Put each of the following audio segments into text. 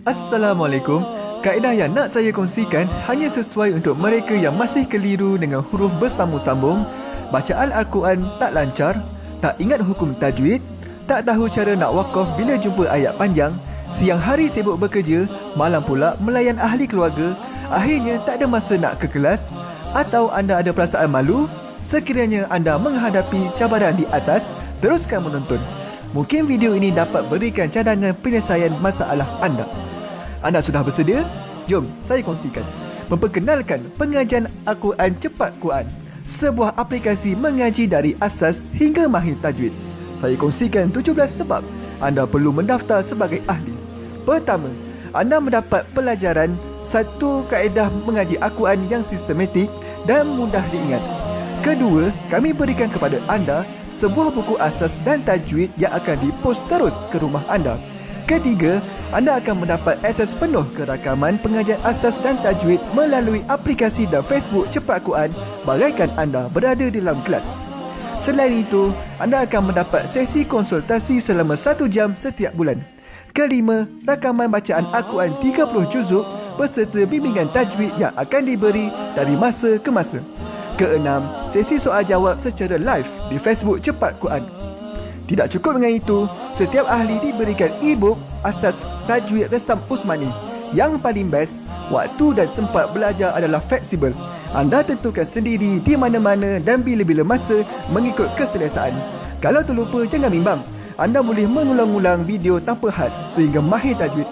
Assalamualaikum. Kaedah yang nak saya kongsikan hanya sesuai untuk mereka yang masih keliru dengan huruf bersambung-sambung, bacaan Al-Quran tak lancar, tak ingat hukum tajwid, tak tahu cara nak wakaf bila jumpa ayat panjang, siang hari sibuk bekerja, malam pula melayan ahli keluarga, akhirnya tak ada masa nak ke kelas, atau anda ada perasaan malu. Sekiranya anda menghadapi cabaran di atas, teruskan menonton. Mungkin video ini dapat berikan cadangan penyelesaian masalah anda. Anda sudah bersedia? Jom saya kongsikan. Memperkenalkan pengajian Al-Quran Cepat Quran, sebuah aplikasi mengaji dari asas hingga mahir tajwid. Saya kongsikan 17 sebab anda perlu mendaftar sebagai ahli. Pertama, anda mendapat pelajaran satu kaedah mengaji Al-Quran yang sistematik dan mudah diingat. Kedua, kami berikan kepada anda sebuah buku asas dan tajwid yang akan dipost terus ke rumah anda. Ketiga, anda akan mendapat akses penuh ke rakaman pengajian asas dan tajwid melalui aplikasi dan Facebook Cepat Quran bagaikan anda berada di dalam kelas. Selain itu, anda akan mendapat sesi konsultasi selama 1 jam setiap bulan. Kelima, rakaman bacaan Al-Quran 30 juzuk beserta bimbingan tajwid yang akan diberi dari masa ke masa. Keenam, sesi soal jawab secara live di Facebook Cepat Quran. Tidak cukup dengan itu, setiap ahli diberikan e-book asas tajwid resam Usmani. Yang paling best, waktu dan tempat belajar adalah fleksibel. Anda tentukan sendiri di mana-mana dan bila-bila masa mengikut keselesaan. Kalau terlupa, jangan bimbang. Anda boleh mengulang-ulang video tanpa had sehingga mahir tajwid.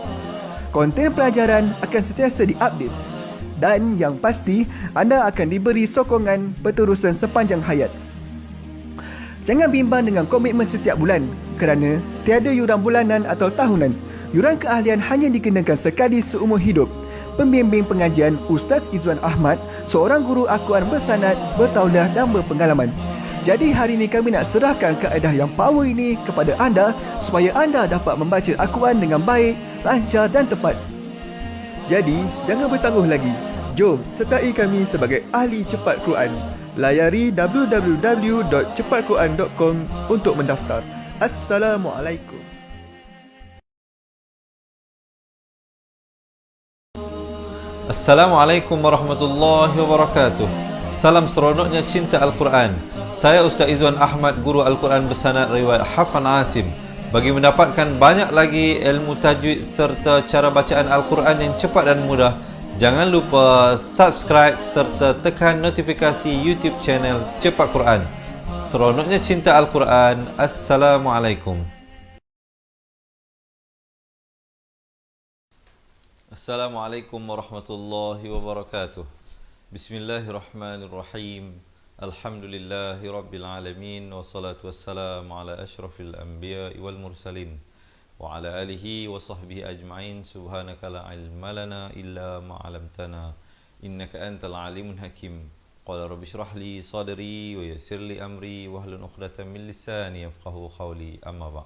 Konten pelajaran akan sentiasa diupdate. Dan yang pasti, anda akan diberi sokongan berterusan sepanjang hayat. Jangan bimbang dengan komitmen setiap bulan kerana tiada yuran bulanan atau tahunan. Yuran keahlian hanya dikenakan sekali seumur hidup. Pembimbing pengajian Ustaz Izwan Ahmad, seorang guru Al-Quran bersanad, bertauliah dan berpengalaman. Jadi hari ini kami nak serahkan kaedah yang power ini kepada anda supaya anda dapat membaca Al-Quran dengan baik, lancar dan tepat. Jadi, jangan bertangguh lagi. Jom sertai kami sebagai ahli cepat Quran. Layari www.cepatquran.com untuk mendaftar. Assalamualaikum. Assalamualaikum warahmatullahi wabarakatuh. Salam seronoknya cinta Al-Quran. Saya Ustaz Izwan Ahmad, guru Al-Quran bersanad riwayat Hafan Asim. Bagi mendapatkan banyak lagi ilmu tajwid serta cara bacaan Al-Quran yang cepat dan mudah, jangan lupa subscribe serta tekan notifikasi YouTube channel Cepat Quran. Seronoknya cinta Al-Quran. Assalamualaikum. Assalamualaikum warahmatullahi wabarakatuh. Bismillahirrahmanirrahim. Alhamdulillahi Rabbil Alamin. Wassalatu wassalamu ala ashrafil anbiya wal mursalin wa ala alihi wa sahbihi ajma'in. Subhanaka la ilma lana illa ma 'allamtana innaka antal alimul hakim. Qala rabbi shrah li sadri wa yassir li amri wahlul 'uqdatam min lisani yafqahu qawli. Amma ba'd.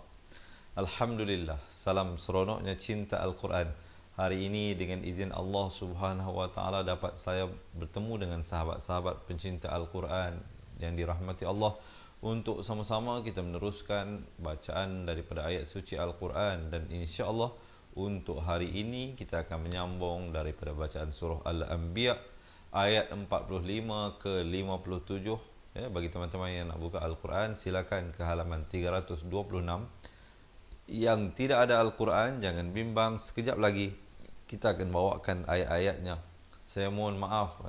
Alhamdulillah, salam seronoknya cinta Al-Quran. Hari ini dengan izin Allah Subhanahu wa taala dapat saya bertemu dengan sahabat-sahabat pencinta Al-Quran yang dirahmati Allah untuk sama-sama kita meneruskan bacaan daripada ayat suci Al-Quran. Dan insya-Allah untuk hari ini kita akan menyambung daripada bacaan surah Al-Anbiya ayat 45 ke 57. Ya, bagi teman-teman yang nak buka Al-Quran, silakan ke halaman 326. Yang tidak ada Al-Quran, jangan bimbang, sekejap lagi kita akan bawakan ayat-ayatnya. Saya mohon maaf,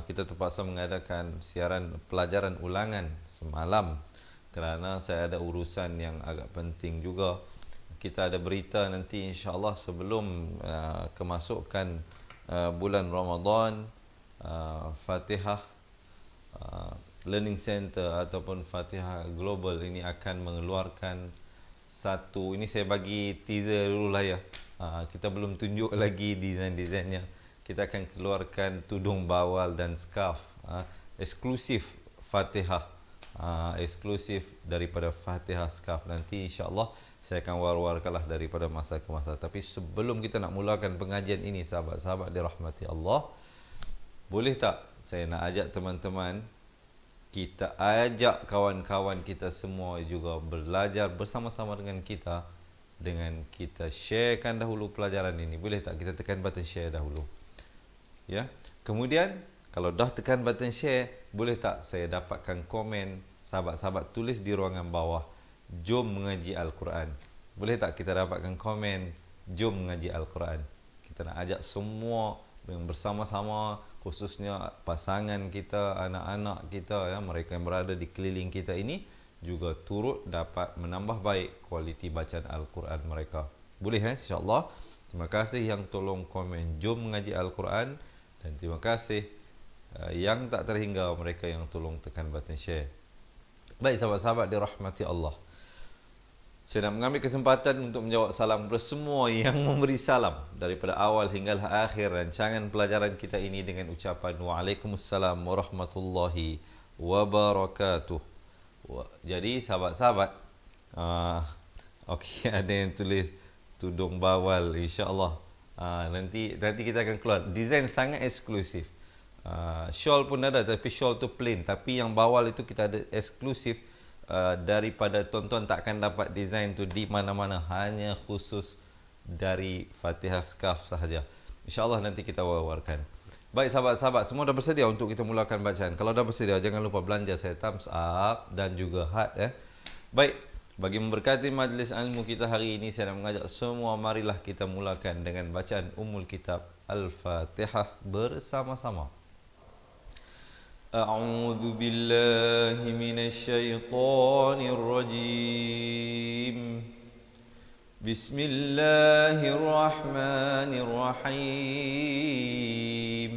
kita terpaksa mengadakan siaran pelajaran ulangan semalam kerana saya ada urusan yang agak penting juga. Kita ada berita nanti insya-Allah sebelum kemasukan bulan Ramadan, Fatihah Learning Center ataupun Fatihah Global ini akan mengeluarkan satu, ini saya bagi teaser dulu lah ya. Kita belum tunjuk lagi desain-desainnya. Kita akan keluarkan tudung bawal dan scarf eksklusif Fatihah, eksklusif daripada Fatihah scarf. Nanti insya-Allah saya akan war-warkanlah daripada masa ke masa. Tapi sebelum kita nak mulakan pengajian ini, sahabat-sahabat dirahmati Allah, boleh tak saya nak ajak teman-teman, kita ajak kawan-kawan kita semua juga belajar bersama-sama dengan kita dengan kita sharekan dahulu pelajaran ini. Boleh tak kita tekan button share dahulu? Ya. Kemudian kalau dah tekan button share, boleh tak saya dapatkan komen sahabat-sahabat tulis di ruangan bawah, jom mengaji Al-Quran. Boleh tak kita dapatkan komen, jom mengaji Al-Quran. Kita nak ajak semua yang bersama-sama, khususnya pasangan kita, anak-anak kita, ya, mereka yang berada di keliling kita ini juga turut dapat menambah baik kualiti bacaan Al-Quran mereka. Boleh, insya-Allah. Terima kasih yang tolong komen jom mengaji Al-Quran, dan terima kasih yang tak terhingga mereka yang tolong tekan button share. Baik sahabat-sahabat dirahmati Allah, saya nak mengambil kesempatan untuk menjawab salam kepada semua yang memberi salam daripada awal hingga akhir rancangan pelajaran kita ini dengan ucapan Waalaikumsalam warahmatullahi wabarakatuh. Jadi sahabat-sahabat, okey, ada yang tulis tudung bawal, insya-Allah. Nanti kita akan keluar design sangat eksklusif. Shawl pun ada, tapi shawl tu plain, tapi yang bawal itu kita ada eksklusif. Daripada tuan-tuan tak akan dapat design tu di mana-mana, hanya khusus dari Fatihah Scarf sahaja. InsyaAllah nanti kita wawarkan. Baik sahabat-sahabat, semua dah bersedia untuk kita mulakan bacaan? Kalau dah bersedia, jangan lupa belanja saya thumbs up dan juga heart. Baik, bagi memberkati majlis ilmu kita hari ini, saya nak mengajak semua, marilah kita mulakan dengan bacaan Ummul Kitab Al-Fatihah bersama-sama. أعوذ بالله من الشيطان الرجيم بسم الله الرحمن الرحيم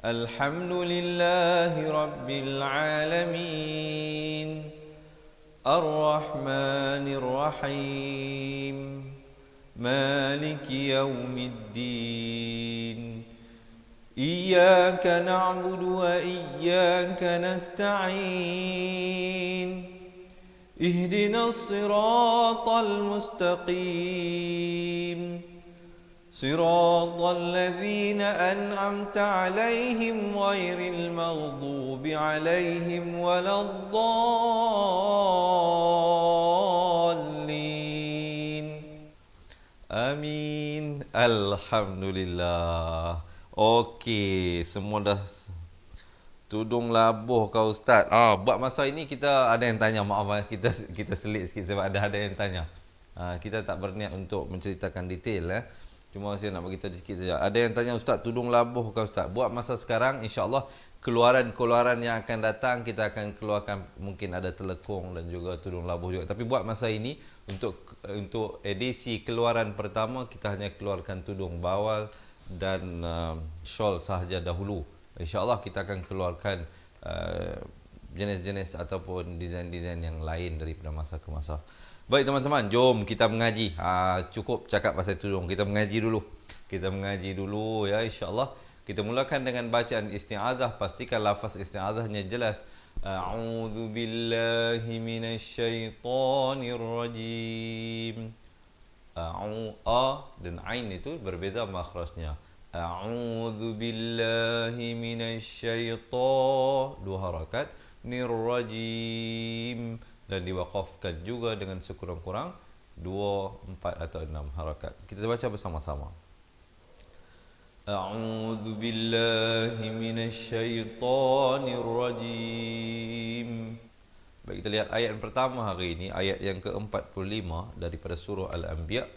الحمد لله رب العالمين الرحمن الرحيم مالك يوم الدين إياك نعبد وإياك نستعين اهدنا الصراط المستقيم صراط الذين أنعمت عليهم غير المغضوب عليهم ولا الضالين آمين. Alhamdulillah. Okey, semua dah tudung labuh kau Ustaz. Buat masa ini kita ada yang tanya, maaf kita selit sikit sebab ada yang tanya. Kita tak berniat untuk menceritakan detail. Cuma saya nak beritahu sikit saja. Ada yang tanya, Ustaz, tudung labuh kau Ustaz. Buat masa sekarang, insya-Allah keluaran-keluaran yang akan datang kita akan keluarkan, mungkin ada telekung dan juga tudung labuh juga. Tapi buat masa ini untuk edisi keluaran pertama kita hanya keluarkan tudung bawal dan shawl sahaja dahulu. InsyaAllah kita akan keluarkan jenis-jenis ataupun desain-desain yang lain daripada masa ke masa. Baik teman-teman, jom kita mengaji. Cukup cakap pasal tudung, kita mengaji dulu. Kita mengaji dulu ya, insyaAllah. Kita mulakan dengan bacaan isti'azah. Pastikan lafaz isti'azahnya jelas. A'udzu billahi minasyaitonir rajim. A dan Ain itu berbeza makhrajnya. A'udzu billahi minasyaitonir, dua harakat, nirrajim, dan diwaqafkan juga dengan sekurang-kurang 2, 4 atau 6 harakat. Kita baca bersama-sama. A'udzu billahi minasyaitonir rajim. Baik, kita lihat ayat yang pertama hari ini, ayat yang ke-45 daripada surah Al-Anbiya.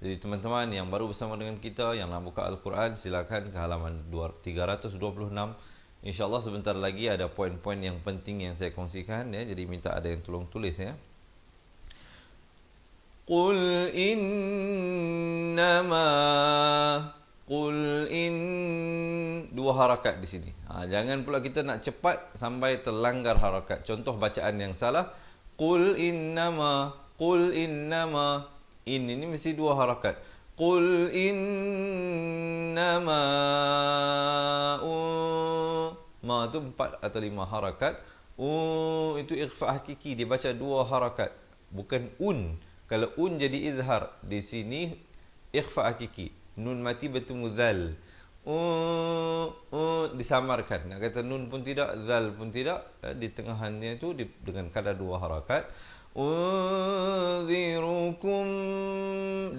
Jadi teman-teman yang baru bersama dengan kita, yang nak buka Al-Quran, silakan ke halaman 326. InsyaAllah sebentar lagi ada poin-poin yang penting yang saya kongsikan ya. Jadi minta ada yang tolong tulis ya. Qul dua harakat di sini. Jangan pula kita nak cepat sampai terlanggar harakat. Contoh bacaan yang salah, qul innama, ini mesti dua harakat. Qul innama, ma tu 4 atau 5 harakat. Itu ikhfa hakiki, dibaca 2 harakat, bukan un. Kalau un jadi izhar, di sini ikhfa hakiki. Nun mati bertemu zal. Disamarkan. Nak kata nun pun tidak, zal pun tidak. Di tengahannya itu dengan kadar 2 harakat. Unzirukum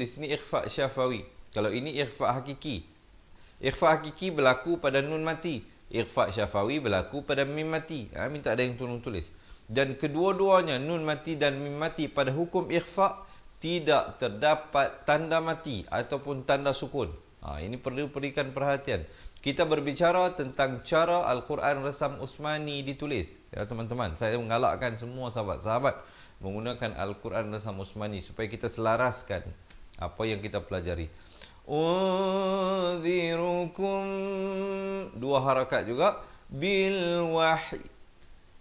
di sini ikhfa syafawi. Kalau ini ikhfa hakiki. Ikhfa hakiki berlaku pada nun mati. Ikhfa syafawi berlaku pada mim mati. Minta ada yang tolong tulis. Dan kedua-duanya nun mati dan mim mati pada hukum ikhfa tidak terdapat tanda mati ataupun tanda sukun. Ini perlu berikan perhatian. Kita berbicara tentang cara Al-Quran Rasam Usmani ditulis. Ya teman-teman, saya mengalakkan semua sahabat-sahabat menggunakan Al-Quran Rasam Usmani supaya kita selaraskan apa yang kita pelajari. Unzirukum, dua harakat juga, bil wahyi.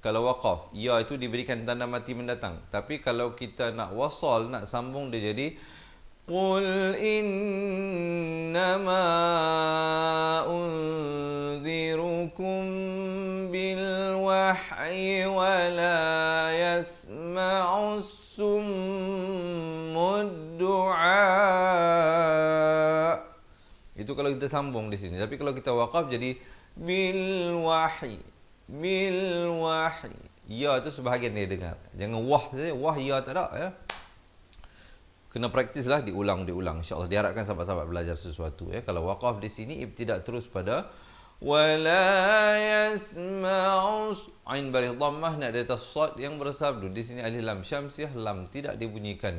Kalau waqaf, ya itu diberikan tanda mati mendatang. Tapi kalau kita nak wasal, nak sambung, dia jadi Qul innama unzirukum bil wahyi wa la yasma'u summud du'a. Itu kalau kita sambung di sini. Tapi kalau kita waqaf jadi bil wahyi. Bil wahyi. Ya itu sebahagian dia dengar. Jangan wah saja. Wah ya tak ada. Ya. Kena praktislah, diulang. InsyaAllah diharapkan sahabat-sahabat belajar sesuatu. Ya. Kalau waqaf di sini, ibtidak terus pada wala yasma'u. Ain baris dhammah nak di atas sad yang bersabdu. Di sini alif lam syamsiah, lam tidak dibunyikan.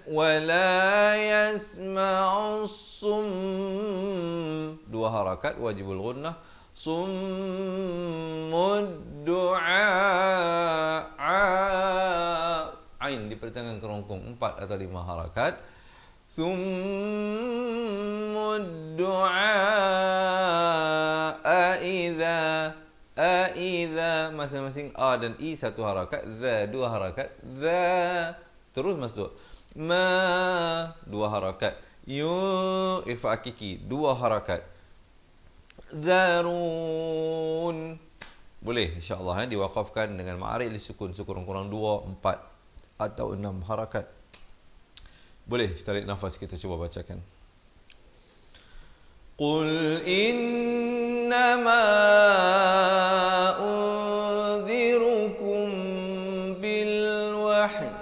Wala yasma'u sum. Dua harakat wajibul ghunnah. Summud du'a. Ain di pertengahan kerongkong 4 atau 5 harakat. Summud du'a. Aidha masing-masing a dan i satu harakat, za dua harakat, za terus masuk. Ma dua harakat. Yu ifa hakiki dua harakat. Zarun. Boleh insya-Allah diwakafkan dengan ma'arif li sukun kurang-kurang 2, 4 atau 6 harakat. Boleh tarik nafas, kita cuba bacakan. Qul innama unzirukum bil wahyi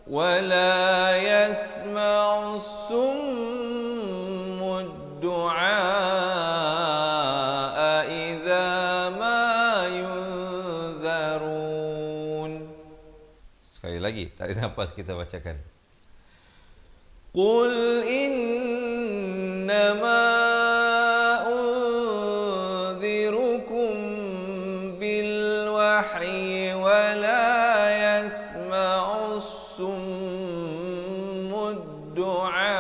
wa la yasma'u summud du'a idza ma yunzarun. Sekali lagi, tarik nafas, kita bacakan. Qul innama unzirukum bil wahyi wa la yasma'u summud du'a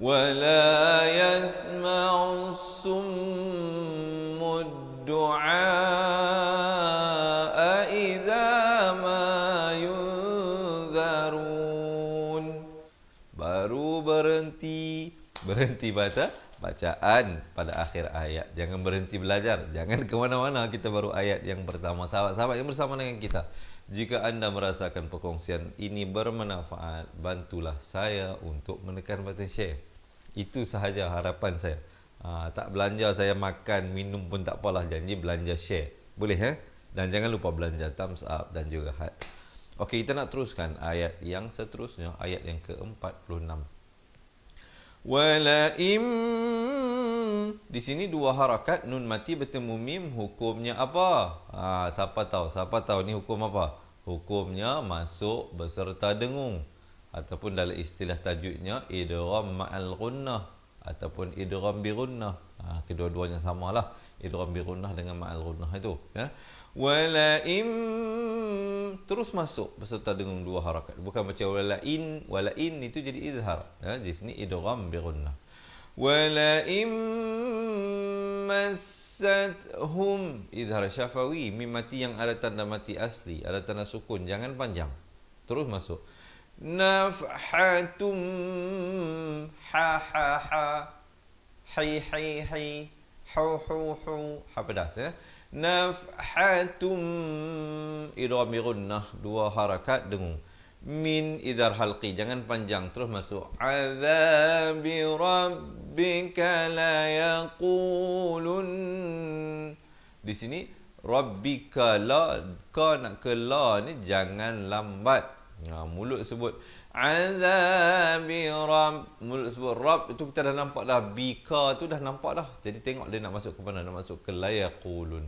wa la yasma'u summud du'a idza ma yunzarun. Baru berhenti bacaan pada akhir ayat. Jangan berhenti belajar. Jangan ke mana-mana, kita baru ayat yang pertama. Sahabat-sahabat yang bersama dengan kita, jika anda merasakan perkongsian ini bermanfaat, bantulah saya untuk menekan button share. Itu sahaja harapan saya. Tak belanja saya makan, minum pun tak apalah. Janji belanja share. Boleh Dan jangan lupa belanja thumbs up dan juga heart. Okey, kita nak teruskan ayat yang seterusnya, ayat yang ke-46. Wala im. Di sini dua harakat, nun mati bertemu mim, hukumnya apa? Siapa tahu ni hukum apa? Hukumnya masuk beserta dengung, ataupun dalam istilah tajwidnya idgham ma'al ghunnah ataupun idgham bi ghunnah. Kedua-duanya samalah, idgham bi ghunnah dengan ma'al ghunnah itu, ya. Wala im terus masuk beserta dengan dua harakat. Bukan macam wala in itu jadi izhar. Di sini idgham bi ghunnah. Wala im massathum, izhar syafawi, mim mati yang ada tanda mati asli, ada tanda sukun, jangan panjang. Terus masuk. Nafhatum, ha ha ha, hi hi hi, hu hu hu, ha pedas Nafhatum idgham bi ghunnah, dua harakat dengung. Min idhar halqi, jangan panjang, terus masuk. Azabi rabbika la yaqulun. Di sini rabbika la, ka nak ke la ni jangan lambat. Mulut sebut azabi rabb, mulut sebut rabb, itu kita dah nampak dah, bika tu dah nampak dah. Jadi tengok dia nak masuk ke mana, nak masuk ke la yaqulun.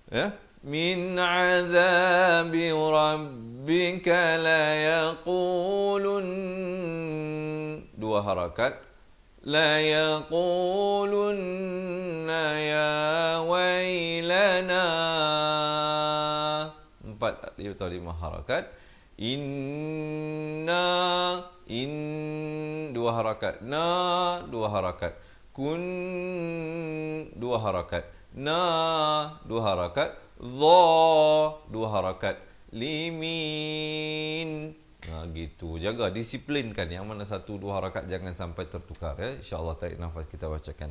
Ya, min azabi rabbika la yaqulun, dua harakat, la yaqulunna ya wailana, empat atau lima harakat. Inna, dua harakat, na, dua harakat, kun, dua harakat, na, dua harakat, dha, dua harakat, limin. Gitu. Jaga, disiplinkan. Yang mana satu dua harakat jangan sampai tertukar. Ya? InsyaAllah tarik nafas kita bacakan.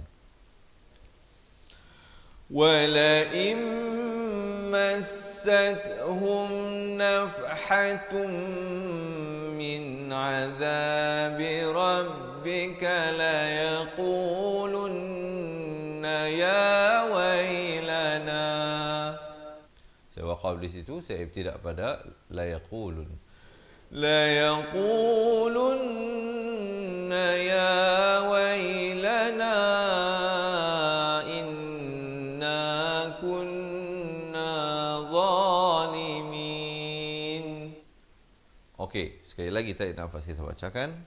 وَلَئِن مَّسَّتْهُمْ نَفْحَةٌ مِّنْ عَذَابِ رَبِّكَ لَيَقُولُنَّ يَا وَيْلَنَا. Saya waqaf di situ, saya ibtidak pada la yaqulun. La yaqulunna ya wailana inna kunna zalimin. Okey, sekali lagi tarik nafas kita bacakan.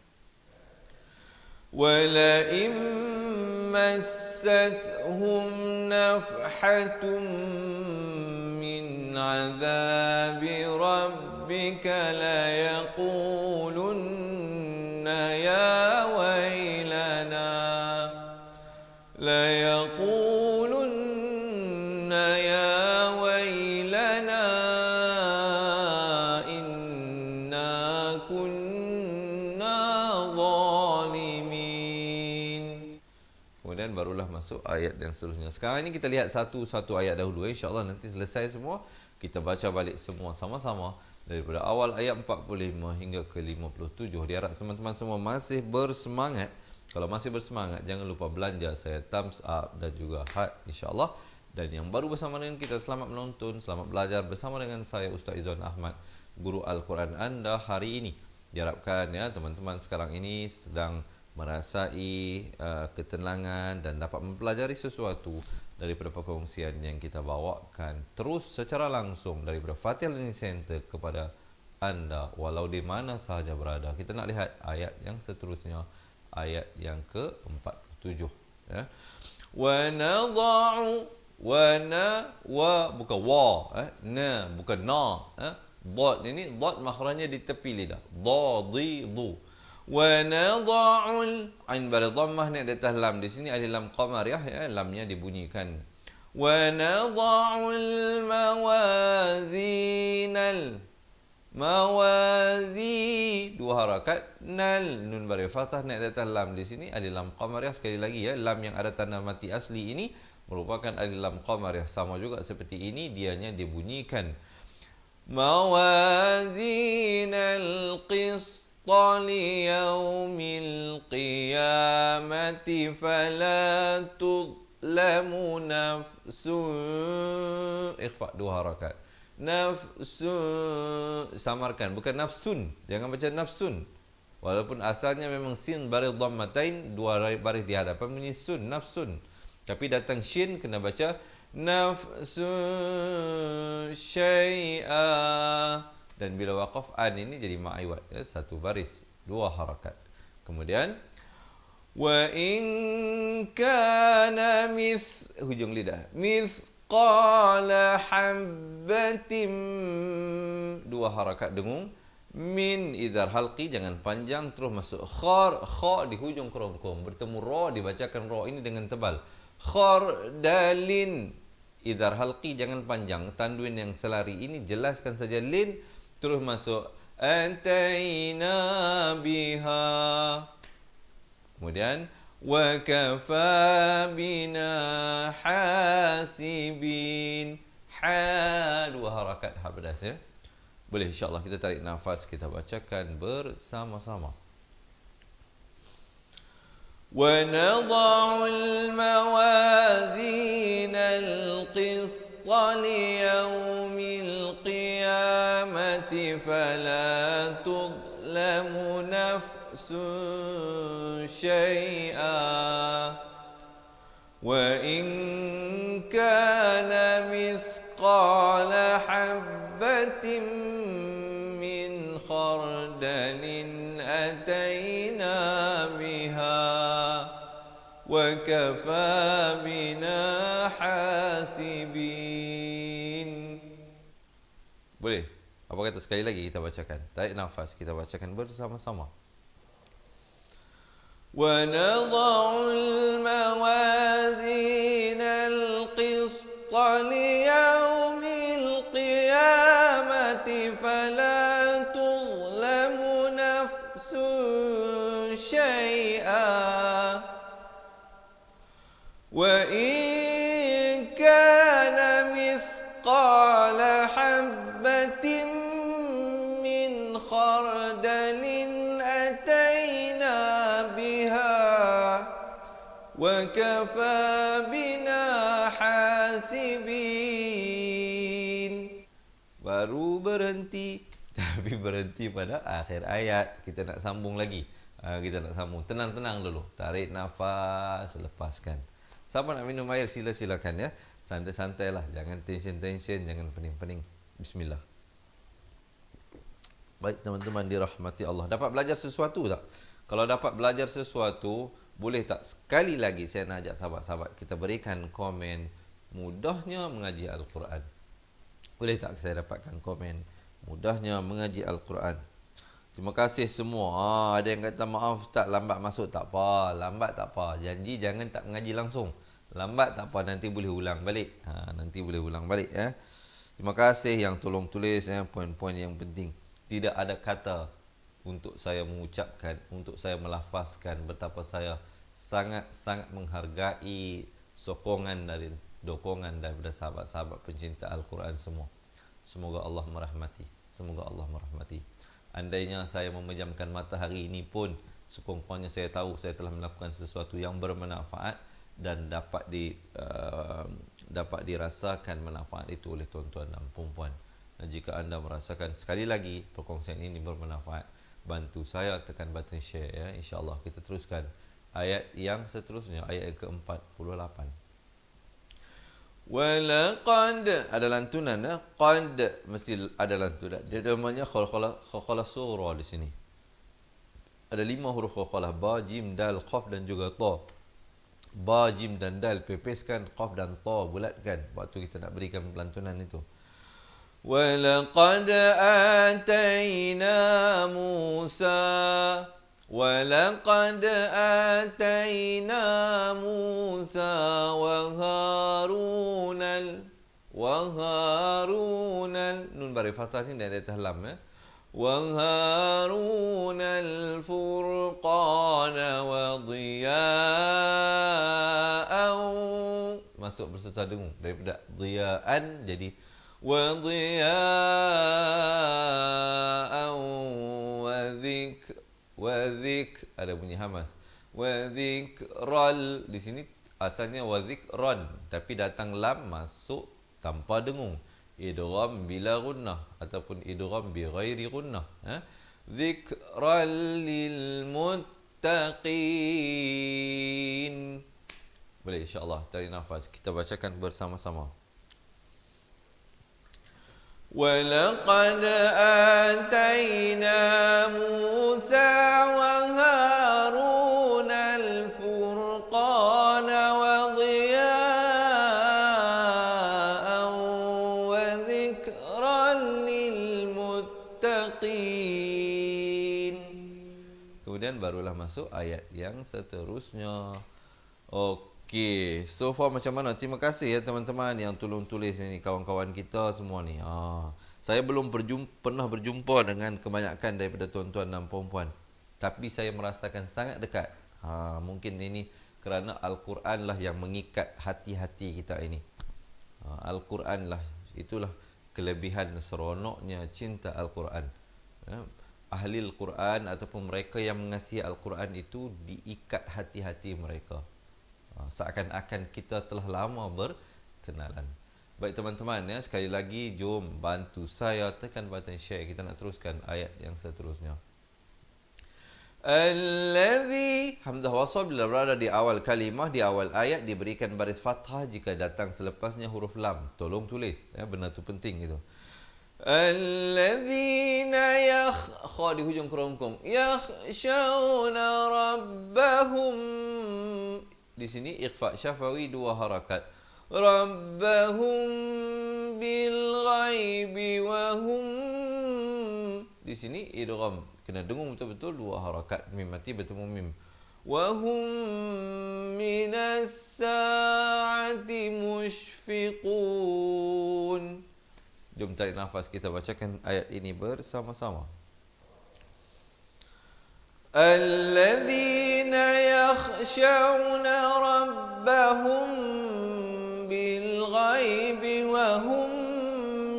وَلَئِن مَّسَّتْهُمْ نَفْحَةٌ مِّنْ عَذَابِ رَبِّكَ لَيَقُولُنَّ يَا وَيْلَنَا لَيَقُولُنَّ يَا وَيْلَنَا إِنَّا كُنَّا ظَالِمِينَ. Kemudian barulah masuk ayat yang seterusnya. Sekarang ini kita lihat satu-satu ayat dahulu. InsyaAllah nanti selesai semua, kita baca balik semua sama-sama daripada awal ayat 45 hingga ke 57. Diharap teman-teman semua masih bersemangat. Kalau masih bersemangat, jangan lupa belanja saya thumbs up dan juga heart, insyaAllah. Dan yang baru bersama dengan kita, selamat menonton, selamat belajar bersama dengan saya Ustaz Izzuan Ahmad, guru Al-Quran anda hari ini. Diharapkan ya teman-teman sekarang ini sedang merasai ketenangan dan dapat mempelajari sesuatu daripada perkongsian yang kita bawakan terus secara langsung daripada Fatihah Learning Center kepada anda walau di mana sahaja berada. Kita nak lihat ayat yang seterusnya, ayat yang ke-47 ya. Wa nadha'u, bukan wa, na bukan na, dad ini dad makhrajnya di tepi lidah, dadidu. Wa nadha'ul ain bar dhammah ni di atas lam, di sini ada lam qamariyah ya, lamnya dibunyikan. Wa nadha'ul mawazinal, mawazi, dua harakat, nal, nun bar fathah ni di atas lam, di sini ada lam qamariyah. Sekali lagi ya, lam yang ada tanda mati asli ini merupakan ada lam qamariyah, sama juga seperti ini dianya dibunyikan. Mawazinal qist ليوم القيامة فلا تظلم نفس, ikhfa dua harakat, nafsun, samarkan, bukan nafsun, jangan baca nafsun, walaupun asalnya memang sin baris dhammatain, dua baris di hadapan bunyi sun, nafsun, tapi datang shin kena baca nafsun syai'a. Dan bila waqaf an ini jadi ma'iwat ya, satu baris, dua harakat. Kemudian wa in kana hujung lidah, mithqala habbatin, dua harakat dengung. Min idhar halqi, jangan panjang, terus masuk kha di hujung kerom-kerom, bertemu ra, dibacakan ra ini dengan tebal. Khardalin, idhar halqi jangan panjang, tanwin yang selari ini jelaskan saja lin, terus masuk antaina biha. Kemudian wa kafa bina hasibin, ha, dua harakat ha pedas ya. Boleh insyaAllah kita tarik nafas, kita bacakan bersama-sama. Wa nadha'ul mawazinal qist ليوم القيامة فلا تظلم نفس شيئا وإن كان مثقال حبة من خردل أتينا بها وكفى بنا حاسبين. Boleh? Apa kata sekali lagi kita bacakan? Tarik nafas, kita bacakan bersama-sama. وَنَضَعُ الْمَوَازِينَ الْقِسْطَ لِيَوْمِ الْقِيَامَةِ فَلَا تُظْلَمُ نَفْسٌ شَيْئًا وَإِنْ كَانَ مِثْقَالَ حَبَّةٍ مِّنْ خَرْدَلٍ أَتَيْنَا بِهَا وَكَفَى بِنَا حَاسِبِينَ. Baru berhenti, tapi berhenti pada akhir ayat. Kita nak sambung lagi. Kita nak sambung. Tenang-tenang dulu. Tarik nafas, lepaskan. Siapa nak minum air, silakan ya. Santai-santai lah. Jangan tension-tension, jangan pening-pening. Bismillah. Baik teman-teman dirahmati Allah. Dapat belajar sesuatu tak? Kalau dapat belajar sesuatu, boleh tak sekali lagi saya nak ajak sahabat-sahabat kita berikan komen mudahnya mengaji Al-Quran. Boleh tak saya dapatkan komen mudahnya mengaji Al-Quran? Terima kasih semua. Ada yang kata maaf tak lambat masuk, tak apa. Lambat tak apa. Janji jangan tak mengaji langsung. Lambat tak apa, nanti boleh ulang balik. Nanti boleh ulang balik ya. Terima kasih yang tolong tulis ya, poin-poin yang penting. Tidak ada kata untuk saya mengucapkan, untuk saya melafazkan betapa saya sangat-sangat menghargai dokongan daripada sahabat-sahabat pencinta Al-Quran semua. Semoga Allah merahmati. Semoga Allah merahmati. Andainya saya memejamkan mata hari ini pun, sekurang-kurangnya saya tahu saya telah melakukan sesuatu yang bermanfaat dan dapat dirasakan manfaat itu oleh tuan-tuan dan puan-puan. Dan jika anda merasakan sekali lagi perkongsian ini bermanfaat, bantu saya tekan button share ya. InsyaAllah kita teruskan ayat yang seterusnya, ayat yang ke-48. Walaqad, ada lantunan ya. Qad mesti ada lantunan. Dia namanya khalqalah surah di sini. Ada 5 huruf khalqalah, ba, jim, dal, qaf dan juga ta. Ba, jim dan dal pepeskan, qaf dan ta bulatkan waktu kita nak berikan lantunan itu. Walaqad atayna Musa وَلَقَدْ آتَيْنَا مُوسَى وَهَارُونَ nun bari fathah ni dari tahlam ya. وَهَارُونَ الْفُرْقَانَ وَضِيَاءً, masuk berserta dengung daripada dhiya'an jadi وَضِيَاءً Wadzik, ada bunyi hamas. Wadzikral, di sini asalnya wadzikran, tapi datang lam masuk tanpa dengung. Idgham bila gunnah ataupun idgham bi ghairi gunnah. Zikral lil muttaqin. Boleh insya-Allah tarik nafas. Kita bacakan bersama-sama. وَلَقَدْ آتَيْنَا مُوسَى وَهَارُونَ الْفُرْقَانَ وَضِيَاءً وَذِكْرًا لِلْمُتَّقِينَ. Kemudian barulah masuk ayat yang seterusnya. Okey, so far macam mana? Terima kasih ya teman-teman yang tolong tulis ni, kawan-kawan kita semua ni. Saya belum pernah berjumpa dengan kebanyakan daripada tuan-tuan dan puan-puan, tapi saya merasakan sangat dekat. Mungkin ini kerana Al-Quran lah yang mengikat hati-hati kita ini. Al-Quran lah, itulah kelebihan seronoknya cinta Al-Quran. Ahli Al-Quran ataupun mereka yang mengasihi Al-Quran itu diikat hati-hati mereka. Seakan-akan kita telah lama berkenalan. Baik teman-teman ya, sekali lagi jom bantu saya tekan button share. Kita nak teruskan ayat yang seterusnya. Allazi, hamzah wasal bila berada di awal kalimah, di awal ayat diberikan baris fathah jika datang selepasnya huruf lam. Tolong tulis ya, benda tu penting gitu. Allazina kha di hujung kerongkong, yakhshawna rabbahum. Di sini ikhfa syafawi 2 harakat. Rabbahum bil ghaibi wa hum. Di sini idgham, kena dengung betul-betul 2 harakat, mim mati bertemu mim. Wa hum minas sa'ati mushfiqun. Jom tarik nafas, kita bacakan ayat ini bersama-sama. Alladzina yakhshawna rabbahum bil ghaibi wa hum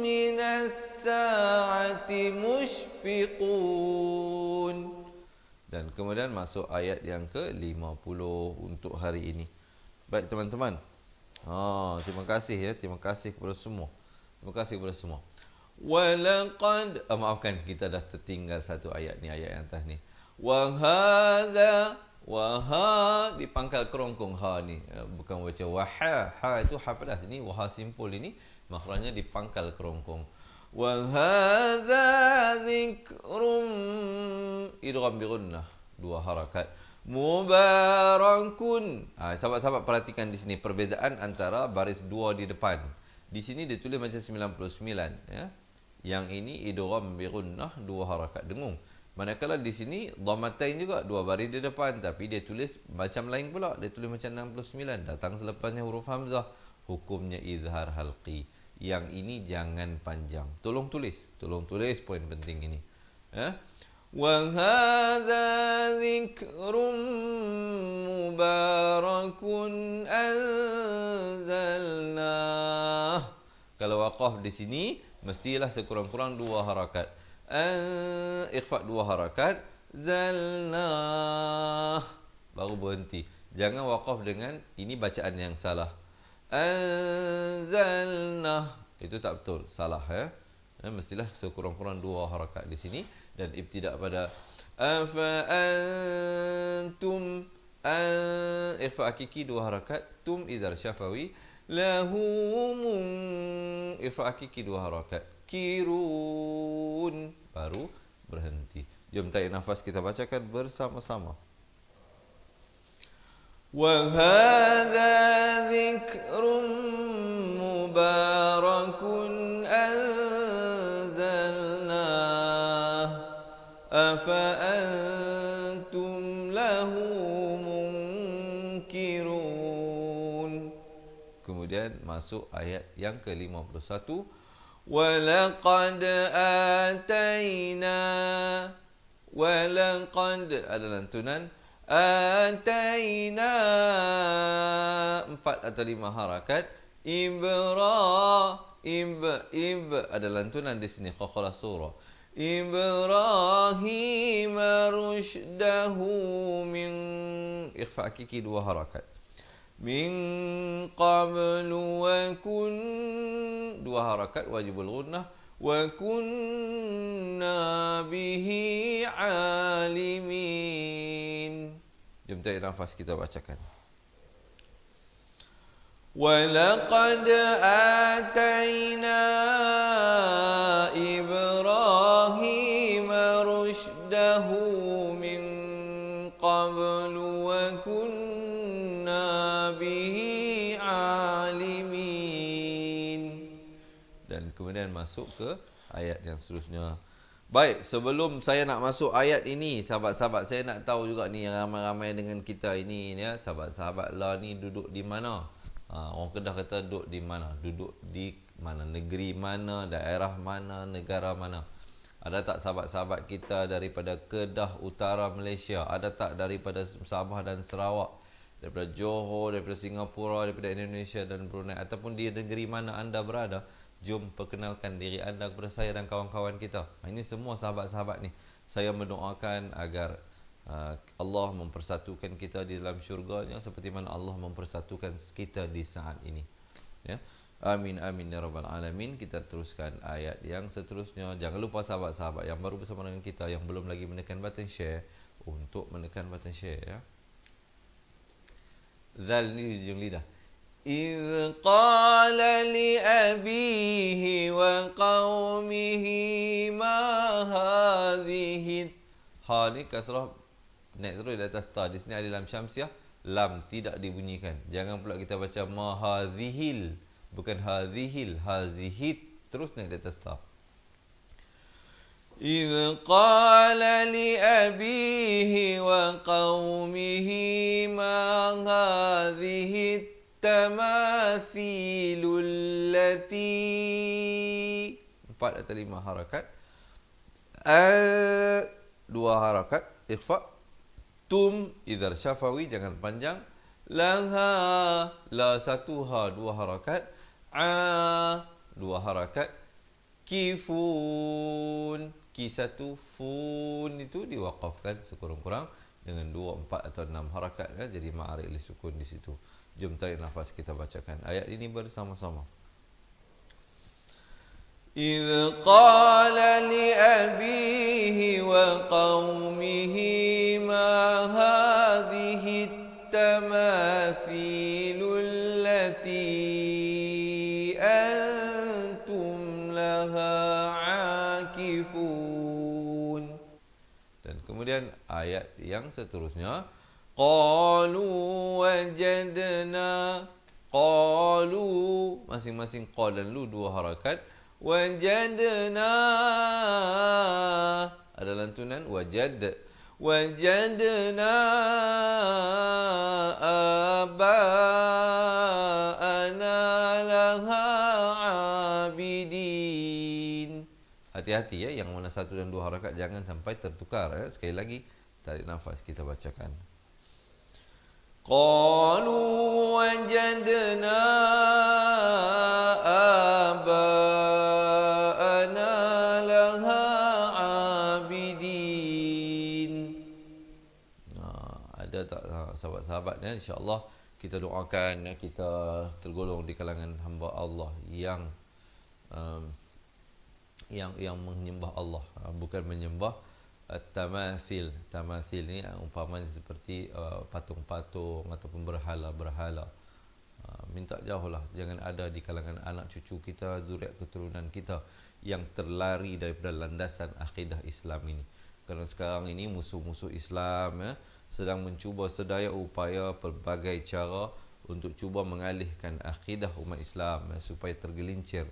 minas sa'ati mushfiqun. Dan kemudian masuk ayat yang ke-50 untuk hari ini. Baik teman-teman. Terima kasih ya, terima kasih kepada semua. Terima kasih kepada semua. Walaqad, maafkan kita dah tertinggal satu ayat ni, ayat yang atas ni. Wa hadza, wa ha di pangkal kerongkong ha ni, bukan baca waha. Ha itu ha pedas, ini waha simpul ini makhrajnya di pangkal kerongkong. Wa hadza dzikrum, idgham bi gunnah 2 harakat. Mubarakun. Sahabat-sahabat perhatikan di sini perbezaan antara baris 2 di depan. Di sini dia tulis macam 99 ya. Yang ini idgham bi gunnah 2 harakat dengung. Manakala di sini dhammatain juga 2 baris di depan, tapi dia tulis macam lain pula. Dia tulis macam 69, datang selepasnya huruf hamzah. Hukumnya izhar halqi. Yang ini jangan panjang. Tolong tulis poin penting ini. Ya. Wa hadza dzikrun mubarakun anzalnah. Kalau waqaf di sini mestilah sekurang-kurang 2 harakat. Ikhfa 2 harakat, zalnah baru berhenti. Jangan waqaf dengan ini bacaan yang salah. Anzalnah itu tak betul, salah ya. Mestilah sekurang-kurang 2 harakat di sini. Dan ibtidak pada afa antum, ikhfa hakiki 2 harakat, tum izhar syafawi, lahum ikhfa hakiki 2 harakat, kirun baru berhenti. Jom tarik nafas, kita bacakan bersama-sama. Wa hadza dzikrun mubarakun anzalnah afa antum lahu munkirun. Kemudian masuk ayat yang ke-51. Walaqad atayna, walaqad ada lantunan, atayna 4 atau 5 harakat, ib ada lantunan di sini, qaqalah surah. Ibrahim rushdahu min, ikhfa hakiki 2 harakat, min qablu wa kun 2 harakat wajibul gunnah, wa kunna bihi alimin. Jom tarik nafas, kita bacakan. Walaqad atayna Ibrahim rushdahu min qablu wa kunna bihi alimin. Dan kemudian masuk ke ayat yang seterusnya. Baik, sebelum saya nak masuk ayat ini, sahabat-sahabat saya nak tahu juga ni, yang ramai-ramai dengan kita ini ya, sahabat-sahabat lah ni duduk di mana? Orang Kedah kata duduk di mana? Duduk di mana? Negeri mana? Daerah mana? Negara mana? Ada tak sahabat-sahabat kita daripada Kedah Utara Malaysia? Ada tak daripada Sabah dan Sarawak? Daripada Johor, daripada Singapura, daripada Indonesia dan Brunei? Ataupun di negeri mana anda berada? Jom perkenalkan diri anda kepada saya dan kawan-kawan kita. Ini semua sahabat-sahabat ni. Saya mendoakan agar Allah mempersatukan kita di dalam syurga-Nya seperti mana Allah mempersatukan kita di saat ini. Ya. Amin amin ya rabbal alamin. Kita teruskan ayat yang seterusnya. Jangan lupa sahabat-sahabat yang baru bersama dengan kita, yang belum lagi menekan button share, untuk menekan button share ya. Zal ni hujung lidah. إذ قال لأبيه وقومه ما هذه. Ha ni kasrah naik terus di atas ta. Di sini ada lam syamsiah, lam tidak dibunyikan. Jangan pula kita baca ma hadhil, bukan hadhil, hadhihit, terus naik di atas ta. إذ قال لأبيه وقومه ما هذه التماثيل التي 4 atau 5 harakat, 2 harakat ikhfa, tum idhar syafawi jangan panjang, laha la 1 ha 2 harakat, 2 harakat, kifun ki 1 fun itu diwaqafkan sekurang-kurang dengan 2, 4 atau 6 harakat kan, jadi ma'ari li sukun di situ. Jom tarik nafas, kita bacakan ayat ini bersama-sama. إذ قال لأبيه وقومه ما هذه التماثيل التي أنتم لها عاكفون. Dan kemudian ayat yang seterusnya, qalu wajadna, qalu masing-masing qa dan lu 2 harakat, wajadna ada lantunan wajad, wajadna aba'ana laha abidin. Hati-hati ya, yang mana 1 dan 2 harakat jangan sampai tertukar ya. Sekali lagi tarik nafas, kita bacakan. Qalu wajadna aba'ana laha abidin. Ada tak sahabat-sahabat ya? InsyaAllah kita doakan ya, kita tergolong di kalangan hamba Allah yang menyembah Allah, bukan menyembah tamasil. Tamasil ni umpamanya seperti patung-patung ataupun berhala-berhala. Minta jauhlah, jangan ada di kalangan anak cucu kita, zuriat keturunan kita yang terlari daripada landasan akidah Islam ini. Kerana sekarang ini musuh-musuh Islam ya, sedang mencuba sedaya upaya pelbagai cara untuk cuba mengalihkan akidah umat Islam ya, supaya tergelincir.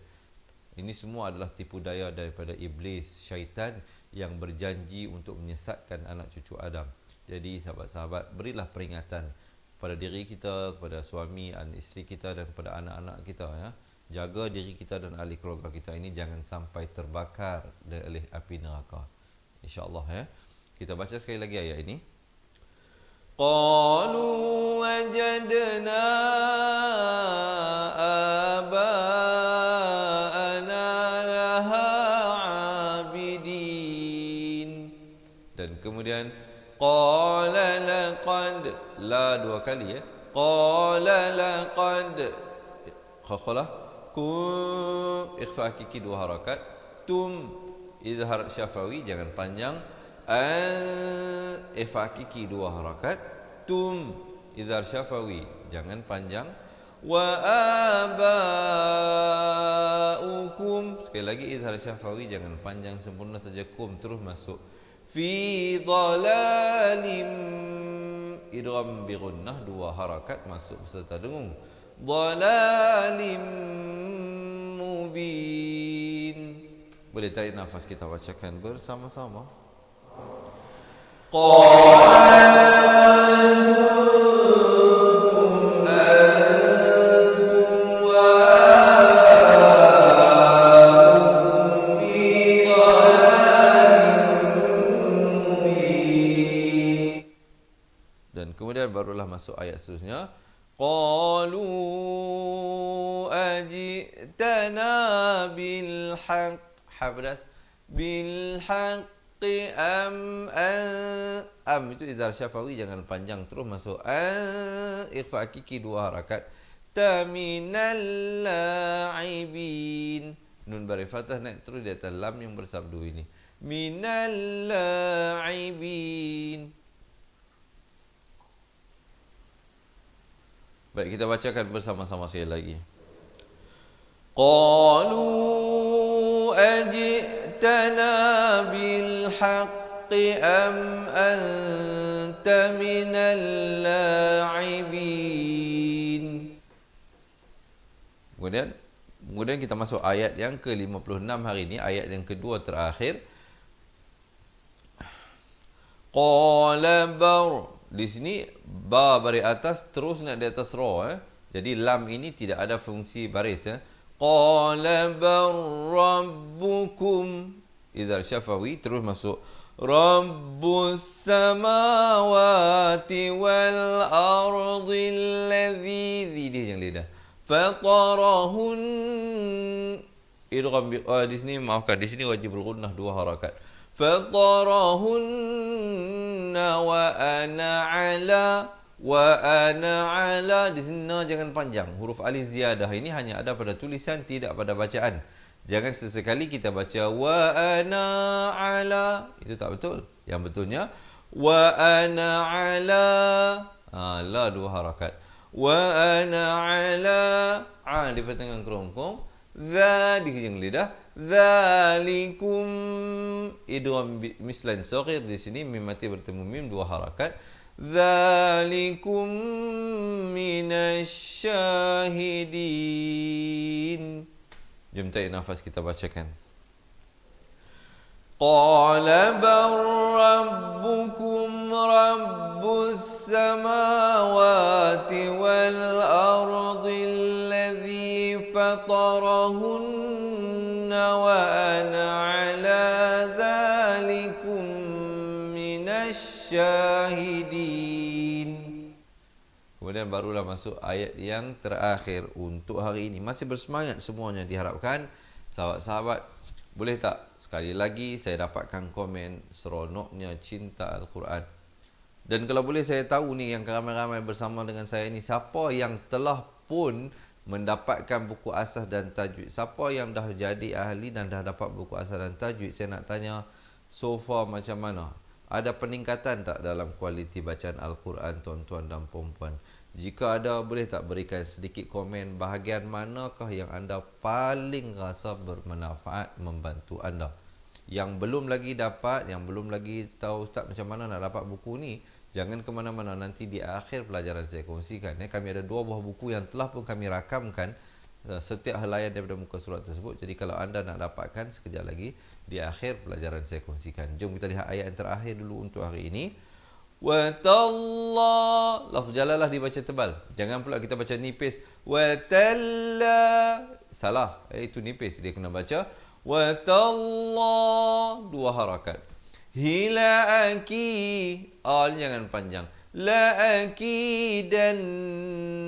Ini semua adalah tipu daya daripada iblis, syaitan yang berjanji untuk menyesatkan anak cucu Adam. Jadi sahabat-sahabat, berilah peringatan pada diri kita, kepada suami dan isteri kita dan kepada anak-anak kita ya. Jaga diri kita dan ahli keluarga kita ini jangan sampai terbakar oleh api neraka. InsyaAllah ya. Kita baca sekali lagi ayat ini. Qalu wajadna kemudian qala laqad, la 2 kali ya, qala laqad khakhalah kun ikhfa hakiki 2 harakat, tum izhar syafawi jangan panjang, ikhfa hakiki 2 harakat, tum izhar syafawi jangan panjang, wa abaukum sekali lagi izhar syafawi jangan panjang sempurna saja, kum terus masuk. Fi dhalalim, idgham bi gunnah 2 harakat masuk beserta dengung. Dhalalim mubin. Boleh tarik nafas, kita bacakan bersama-sama. Barulah masuk ayat seterusnya. Qalu ajitana bil haqq, habdas bil haqqi am itu izhar syafawi jangan panjang terus masuk, ikhfa hakiki 2 harakat, minal la'ibin. Nun baris fathah naik terus di atas lam yang bersabdu ini. Minal la'ibin. Baik, kita bacakan bersama-sama sekali lagi. Qalu aj'tana bil haqqi am anta minal la'ibin. Kemudian kita masuk ayat yang ke-56 hari ini, ayat yang kedua terakhir. Qala bar. Di sini ba baris atas terus nak di atas ra. Jadi lam ini tidak ada fungsi baris. Qala bar rabbukum. Idzal syafawi terus masuk Rabbus samawati wal ardi alladzi. Dia yang lidah. Fatarahun. Idgham di sini maafkan, di sini wajib bergunnah 2 harakat. Fatarahunna wa ana ala. Di sini jangan panjang. Huruf alif ziyadah ini hanya ada pada tulisan, tidak pada bacaan. Jangan sesekali kita baca wa ana ala. Itu tak betul. Yang betulnya wa ana ala. La 2 harakat. Wa ana ala. Di pertengahan kerongkong. Dzalik yang lidah. Dzalikum. Idgham mislan saghir. Di sini mim mati bertemu mim 2 harakat. Dzalikum minasyahidin. Jom tarik nafas, kita bacakan. Qala bar rabbukum rabbus samawati wal ardi alladhi fatarahunna wa ana ala dhalikum minasyahidin. Kemudian barulah masuk ayat yang terakhir untuk hari ini. Masih bersemangat semuanya diharapkan. Sahabat-sahabat, boleh tak sekali lagi saya dapatkan komen seronoknya cinta Al-Quran. Dan kalau boleh saya tahu ni yang ramai-ramai bersama dengan saya ni, siapa yang telah pun mendapatkan buku asas dan tajwid. Siapa yang dah jadi ahli dan dah dapat buku asas dan tajwid, saya nak tanya so far macam mana? Ada peningkatan tak dalam kualiti bacaan Al-Quran tuan-tuan dan puan-puan? Jika ada, boleh tak berikan sedikit komen bahagian manakah yang anda paling rasa bermanfaat membantu anda? Yang belum lagi dapat, yang belum lagi tahu Ustaz macam mana nak dapat buku ni, jangan ke mana-mana, nanti di akhir pelajaran saya kongsikan. Kami ada 2 buah buku yang telah pun kami rakamkan setiap helaian daripada muka surat tersebut. Jadi kalau anda nak dapatkan, sekejap lagi di akhir pelajaran saya kongsikan. Jom kita lihat ayat yang terakhir dulu untuk hari ini. Wa tallah. Lafaz jalalah dibaca tebal. Jangan pula kita baca nipis. Wa talla. Salah. Itu nipis. Dia kena baca wa tallah 2 harakat. Hila aki. Jangan panjang. La akidan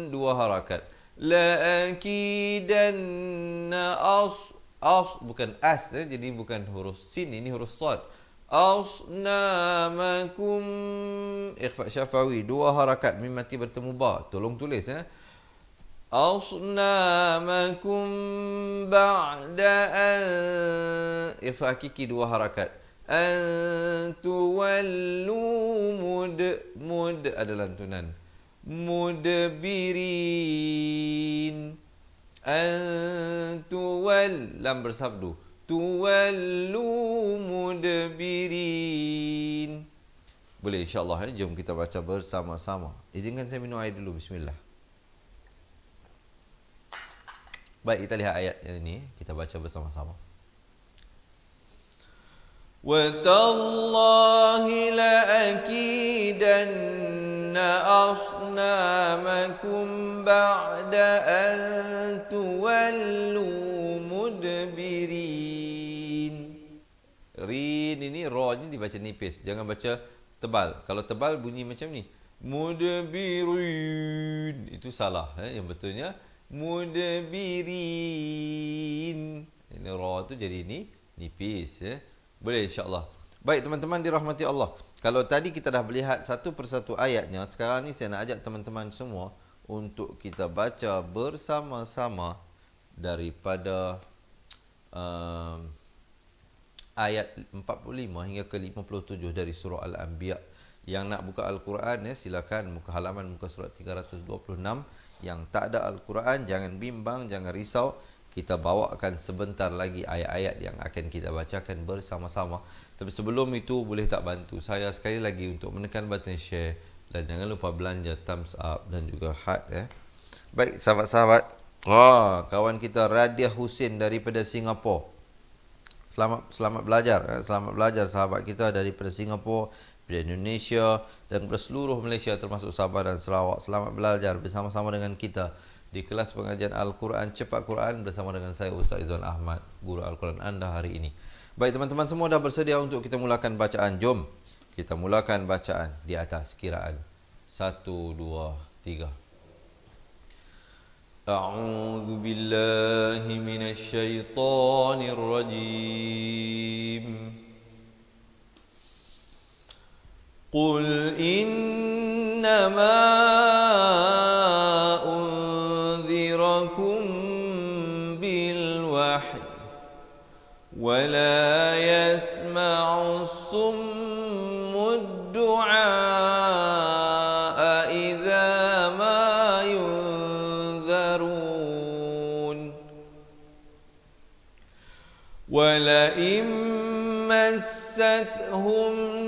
2 harakat. La akidanna bukan as, jadi bukan huruf sin, ini huruf sad. Asnamakum. Ikhfa syafawi 2 harakat, mim mati bertemu ba. Tolong tulis Asnamakum ba'da an. Ikhfa hakiki 2 harakat. Antuwallu mud ada lantunan. Mudbirin. Antuwal lam bersabdu. Tuwallu mudbirin. Boleh insyaAllah. Jom kita baca bersama-sama. Izinkan saya minum air dulu. Bismillah. Baik, kita lihat ayat yang ini. Kita baca bersama-sama. وَتَاللَّهِ لَأَكِيدَنَّ أَصْنَامَكُمْ بَعْدَ أَن تُوَلُّوا مُدْبِرِينَ. Rin ini, ra ni dibaca nipis. Jangan baca tebal. Kalau tebal bunyi macam ni. Mudbirin. Itu salah. Yang betulnya mudbirin. Ini ra tu jadi ni nipis. Boleh insyaAllah. Baik teman-teman dirahmati Allah. Kalau tadi kita dah melihat satu persatu ayatnya, sekarang ni saya nak ajak teman-teman semua untuk kita baca bersama-sama daripada ayat 45 hingga ke 57 dari surah Al-Anbiya. Yang nak buka Al-Quran silakan muka halaman muka surat 326. Yang tak ada Al-Quran jangan bimbang, jangan risau. Kita bawakan sebentar lagi ayat-ayat yang akan kita bacakan bersama-sama. Tapi sebelum itu boleh tak bantu saya sekali lagi untuk menekan button share dan jangan lupa belanja thumbs up dan juga heart Baik sahabat-sahabat. Kawan kita Radiah Husin daripada Singapura. Selamat belajar. Selamat belajar sahabat kita daripada Singapura, dari Indonesia dan dari seluruh Malaysia termasuk Sabah dan Sarawak. Selamat belajar bersama-sama dengan kita di kelas pengajian Al-Quran Cepat Quran bersama dengan saya Ustaz Izwan Ahmad, guru Al-Quran anda hari ini. Baik teman-teman semua dah bersedia untuk kita mulakan bacaan. Jom kita mulakan bacaan di atas kiraan 1, 2, 3. A'udzu billahi minasy syaithanir rajim. Qul innama unzirakum bil wahyi wa la yasma'u summud du'a idza ma yunzarun wa la immassatuhum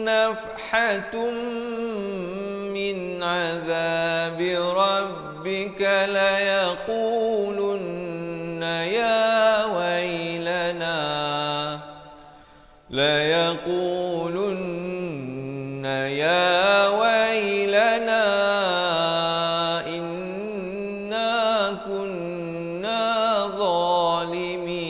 nafhatun min 'adzabi rabbika la yaqulunna ya waylana inna kunna zalimin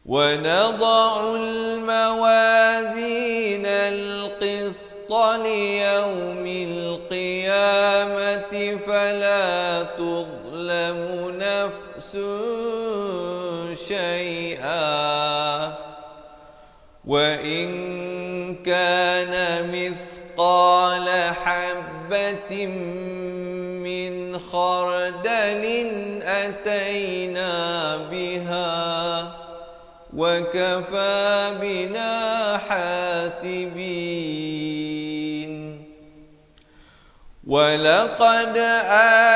wa nadha'ul mawazin al-qist liyawmil qiyamati fala tuzlamu nafsun shay'a wa in kana mithqala habbatin min khardalin atayna biha wa kafa bina hasibin. وَلَقَدْ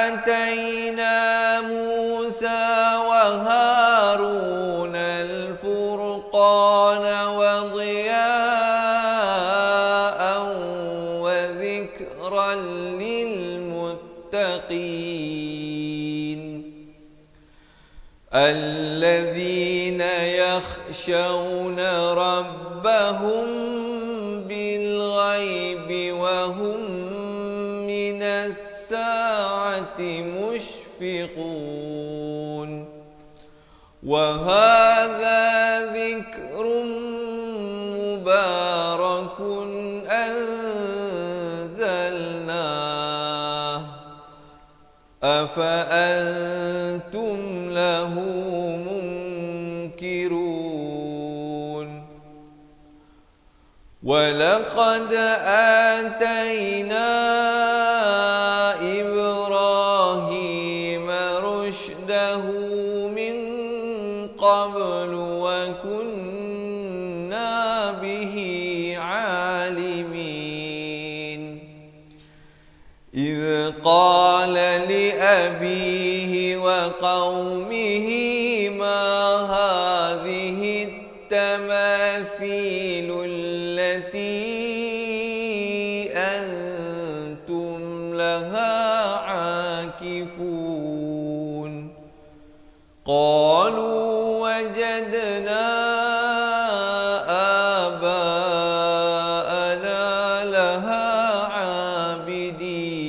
آتَيْنَا مُوسَى وَهَارُونَ الْفُرْقَانَ وَضِيَاءً وَذِكْرًا لِلْمُتَّقِينَ الَّذِينَ يَخْشَوْنَ رَبَّهُم بِالْغَيْبِ وَهُمْ من الساعة مشفقون وهذا ذكر مبارك أنزلناه أفأنتم له منكرون ولقد آتينا إبراهيم رشده من قبل وكنا به عالمين إذ قال لأبيه وقومه ما هذه التماثيل التي أنتم لها عاكفون قالوا وجدنا آباءنا لها عابدين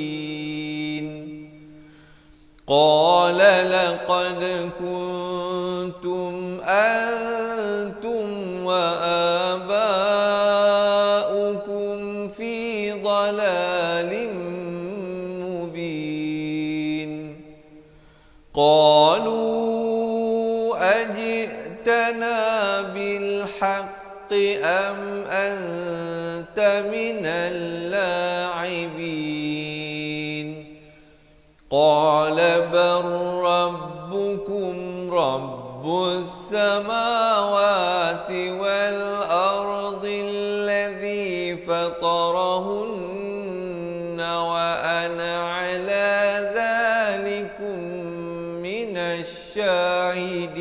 قال لقد كنتم أنتم وآباؤكم في ضلال مبين قالوا أجئتنا بالحق أم أنت من اللاعبين قال بل ربكم رب السماوات والأرض الذي فطرهن وأنا على ذلكم من الشاهدين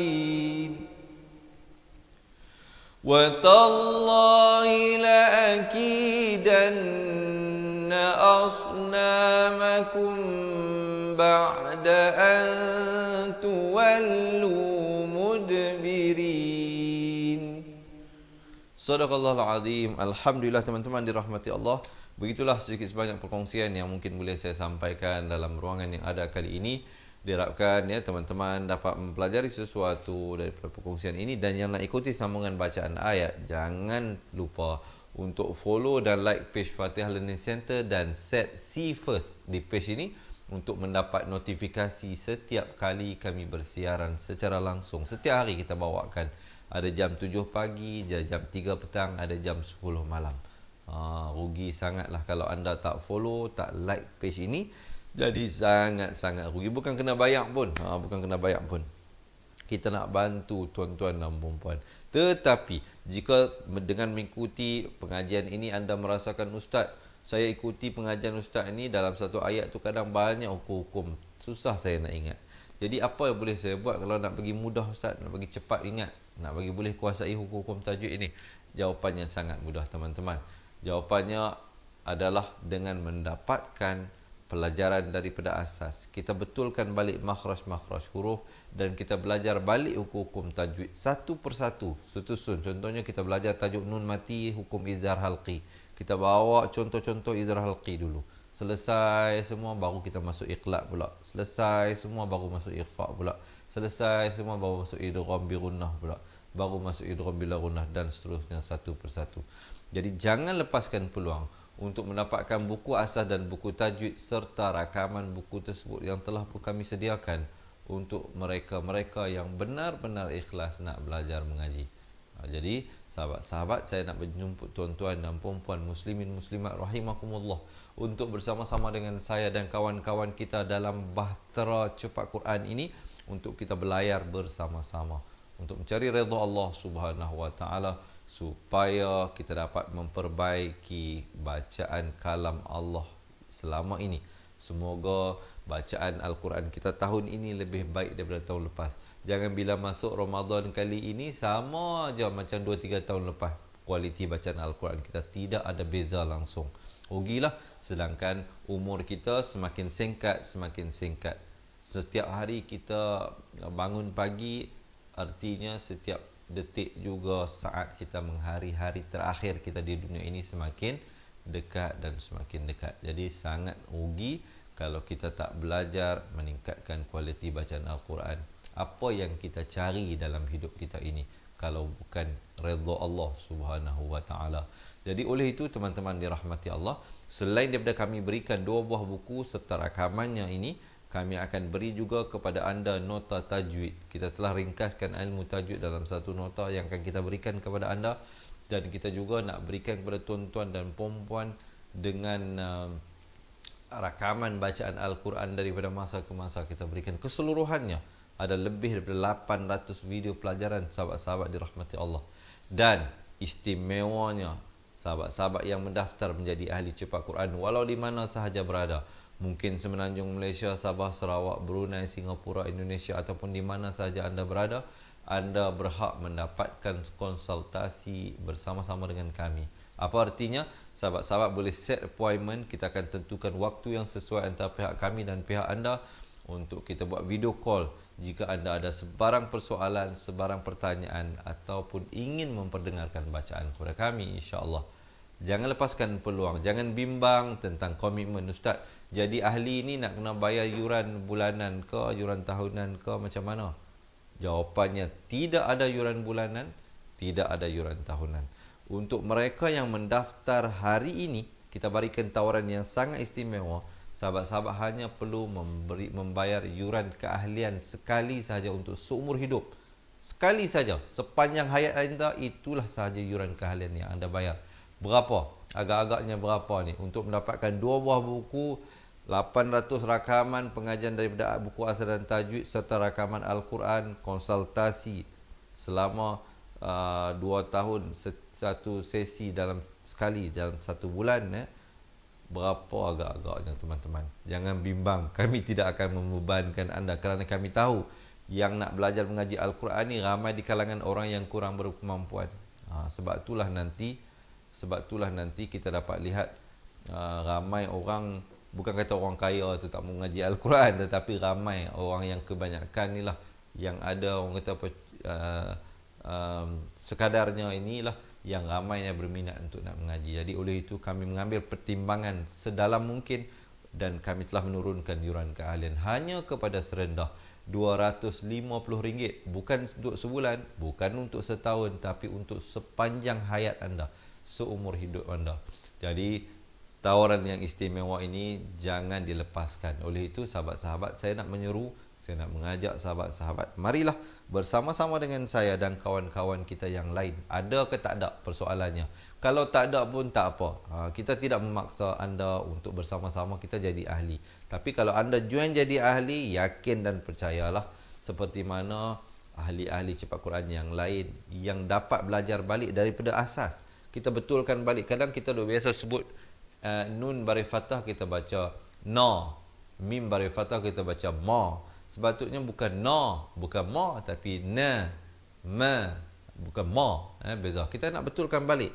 وتالله لأكيدن أصنامكم بعد أن تولوا مدبرين. Sadaqallahul Azim. Alhamdulillah teman-teman dirahmati Allah. Begitulah sedikit sebanyak perkongsian yang mungkin boleh saya sampaikan dalam ruangan yang ada kali ini. Diharapkan ya teman-teman dapat mempelajari sesuatu daripada perkongsian ini, dan yang nak ikuti sambungan bacaan ayat, jangan lupa untuk follow dan like page Fatihah Learning Center dan set see first di page ini untuk mendapat notifikasi setiap kali kami bersiaran secara langsung. Setiap hari kita bawakan. Ada jam 7 pagi, jam 3 petang, ada jam 10 malam. Rugi sangatlah kalau anda tak follow, tak like page ini. Jadi sangat-sangat rugi. Bukan kena bayar pun. Bukan kena bayar pun. Kita nak bantu tuan-tuan dan puan-puan. Tetapi jika dengan mengikuti pengajian ini anda merasakan, ustaz, saya ikuti pengajian ustaz ini, dalam satu ayat tu kadang banyak hukum-hukum, susah saya nak ingat. Jadi apa yang boleh saya buat kalau nak bagi mudah ustaz, nak bagi cepat ingat, nak bagi boleh kuasai hukum-hukum tajwid ini? Jawapannya sangat mudah teman-teman. Jawapannya adalah dengan mendapatkan pelajaran daripada asas. Kita betulkan balik makhraj-makhraj huruf dan kita belajar balik hukum-hukum tajwid satu persatu, sesusun. Contohnya kita belajar tajuk nun mati, hukum izhar halqi. Kita bawa contoh-contoh izhar halqi dulu. Selesai semua baru kita masuk iqlab pula. Selesai semua baru masuk ikhfa pula. Selesai semua baru masuk idgham bi gunnah pula. Baru masuk idgham bila gunnah dan seterusnya satu persatu. Jadi jangan lepaskan peluang untuk mendapatkan buku asas dan buku tajwid serta rakaman buku tersebut yang telah pun kami sediakan untuk mereka-mereka yang benar-benar ikhlas nak belajar mengaji. Jadi sahabat-sahabat, saya nak menjemput tuan-tuan dan puan-puan muslimin muslimat rahimakumullah untuk bersama-sama dengan saya dan kawan-kawan kita dalam Bahtera Cepat Quran ini untuk kita berlayar bersama-sama untuk mencari redha Allah Subhanahu wa taala, supaya kita dapat memperbaiki bacaan kalam Allah selama ini. Semoga bacaan Al-Quran kita tahun ini lebih baik daripada tahun lepas. Jangan bila masuk Ramadan kali ini sama aja macam 2-3 tahun lepas. Kualiti bacaan Al-Quran kita tidak ada beza langsung. Rugilah, sedangkan umur kita semakin singkat. Setiap hari kita bangun pagi, artinya setiap detik juga saat kita menghari-hari terakhir kita di dunia ini semakin dekat dan semakin dekat. Jadi sangat rugi kalau kita tak belajar meningkatkan kualiti bacaan Al-Quran. Apa yang kita cari dalam hidup kita ini kalau bukan redha Allah Subhanahu wa taala. Jadi oleh itu teman-teman dirahmati Allah, selain daripada kami berikan 2 buah buku serta rakamannya ini, kami akan beri juga kepada anda nota tajwid. Kita telah ringkaskan ilmu tajwid dalam satu nota yang akan kita berikan kepada anda, dan kita juga nak berikan kepada tuan-tuan dan puan-puan dengan rakaman bacaan Al-Quran daripada masa ke masa. Kita berikan keseluruhannya. Ada lebih daripada 800 video pelajaran sahabat-sahabat dirahmati Allah. Dan istimewanya, sahabat-sahabat yang mendaftar menjadi ahli cepat Quran walau di mana sahaja berada, mungkin Semenanjung Malaysia, Sabah, Sarawak, Brunei, Singapura, Indonesia ataupun di mana sahaja anda berada, anda berhak mendapatkan konsultasi bersama-sama dengan kami. Apa artinya? Sahabat-sahabat boleh set appointment. Kita akan tentukan waktu yang sesuai antara pihak kami dan pihak anda untuk kita buat video call jika anda ada sebarang persoalan, sebarang pertanyaan ataupun ingin memperdengarkan bacaan kepada kami, insya-Allah. Jangan lepaskan peluang. Jangan bimbang tentang komitmen, ustaz. Jadi ahli ni nak kena bayar yuran bulanan ke, yuran tahunan ke, macam mana? Jawapannya, tidak ada yuran bulanan, tidak ada yuran tahunan. Untuk mereka yang mendaftar hari ini, kita berikan tawaran yang sangat istimewa. Sahabat-sahabat hanya perlu membayar yuran keahlian sekali sahaja untuk seumur hidup. Sekali saja, sepanjang hayat anda, itulah sahaja yuran keahlian yang anda bayar. Berapa? Agak-agaknya berapa ni? Untuk mendapatkan 2 buah buku, 800 rakaman pengajian daripada buku asal dan tajwid serta rakaman Al-Quran, konsultasi selama 2 tahun, satu sesi dalam sekali dalam 1 bulan. Berapa agak-agaknya teman-teman? Jangan bimbang, kami tidak akan membebankan anda kerana kami tahu yang nak belajar mengaji Al-Quran ni ramai di kalangan orang yang kurang berkemampuan. Sebab itulah nanti kita dapat lihat ramai orang, bukan kata orang kaya tu tak mau mengaji Al-Quran, tetapi ramai orang yang kebanyakan ni lah yang ada orang kata apa, sekadarnya inilah yang ramai yang berminat untuk nak mengaji. Jadi oleh itu kami mengambil pertimbangan sedalam mungkin dan kami telah menurunkan yuran keahlian hanya kepada serendah RM250, bukan untuk sebulan, bukan untuk setahun, tapi untuk sepanjang hayat anda, seumur hidup anda. Jadi tawaran yang istimewa ini jangan dilepaskan. Oleh itu sahabat-sahabat, saya nak menyeru, saya nak mengajak sahabat-sahabat, marilah bersama-sama dengan saya dan kawan-kawan kita yang lain. Ada ke tak ada persoalannya? Kalau tak ada pun tak apa. Kita tidak memaksa anda untuk bersama-sama kita jadi ahli. Tapi kalau anda join jadi ahli, yakin dan percayalah, seperti mana ahli-ahli cepat Quran yang lain yang dapat belajar balik daripada asas. Kita betulkan balik. Kadang kita dah biasa sebut nun baris fathah kita baca na, mim baris fathah kita baca ma. Sepatutnya bukan na, bukan ma, tapi na, ma, bukan ma. Beza. Kita nak betulkan balik.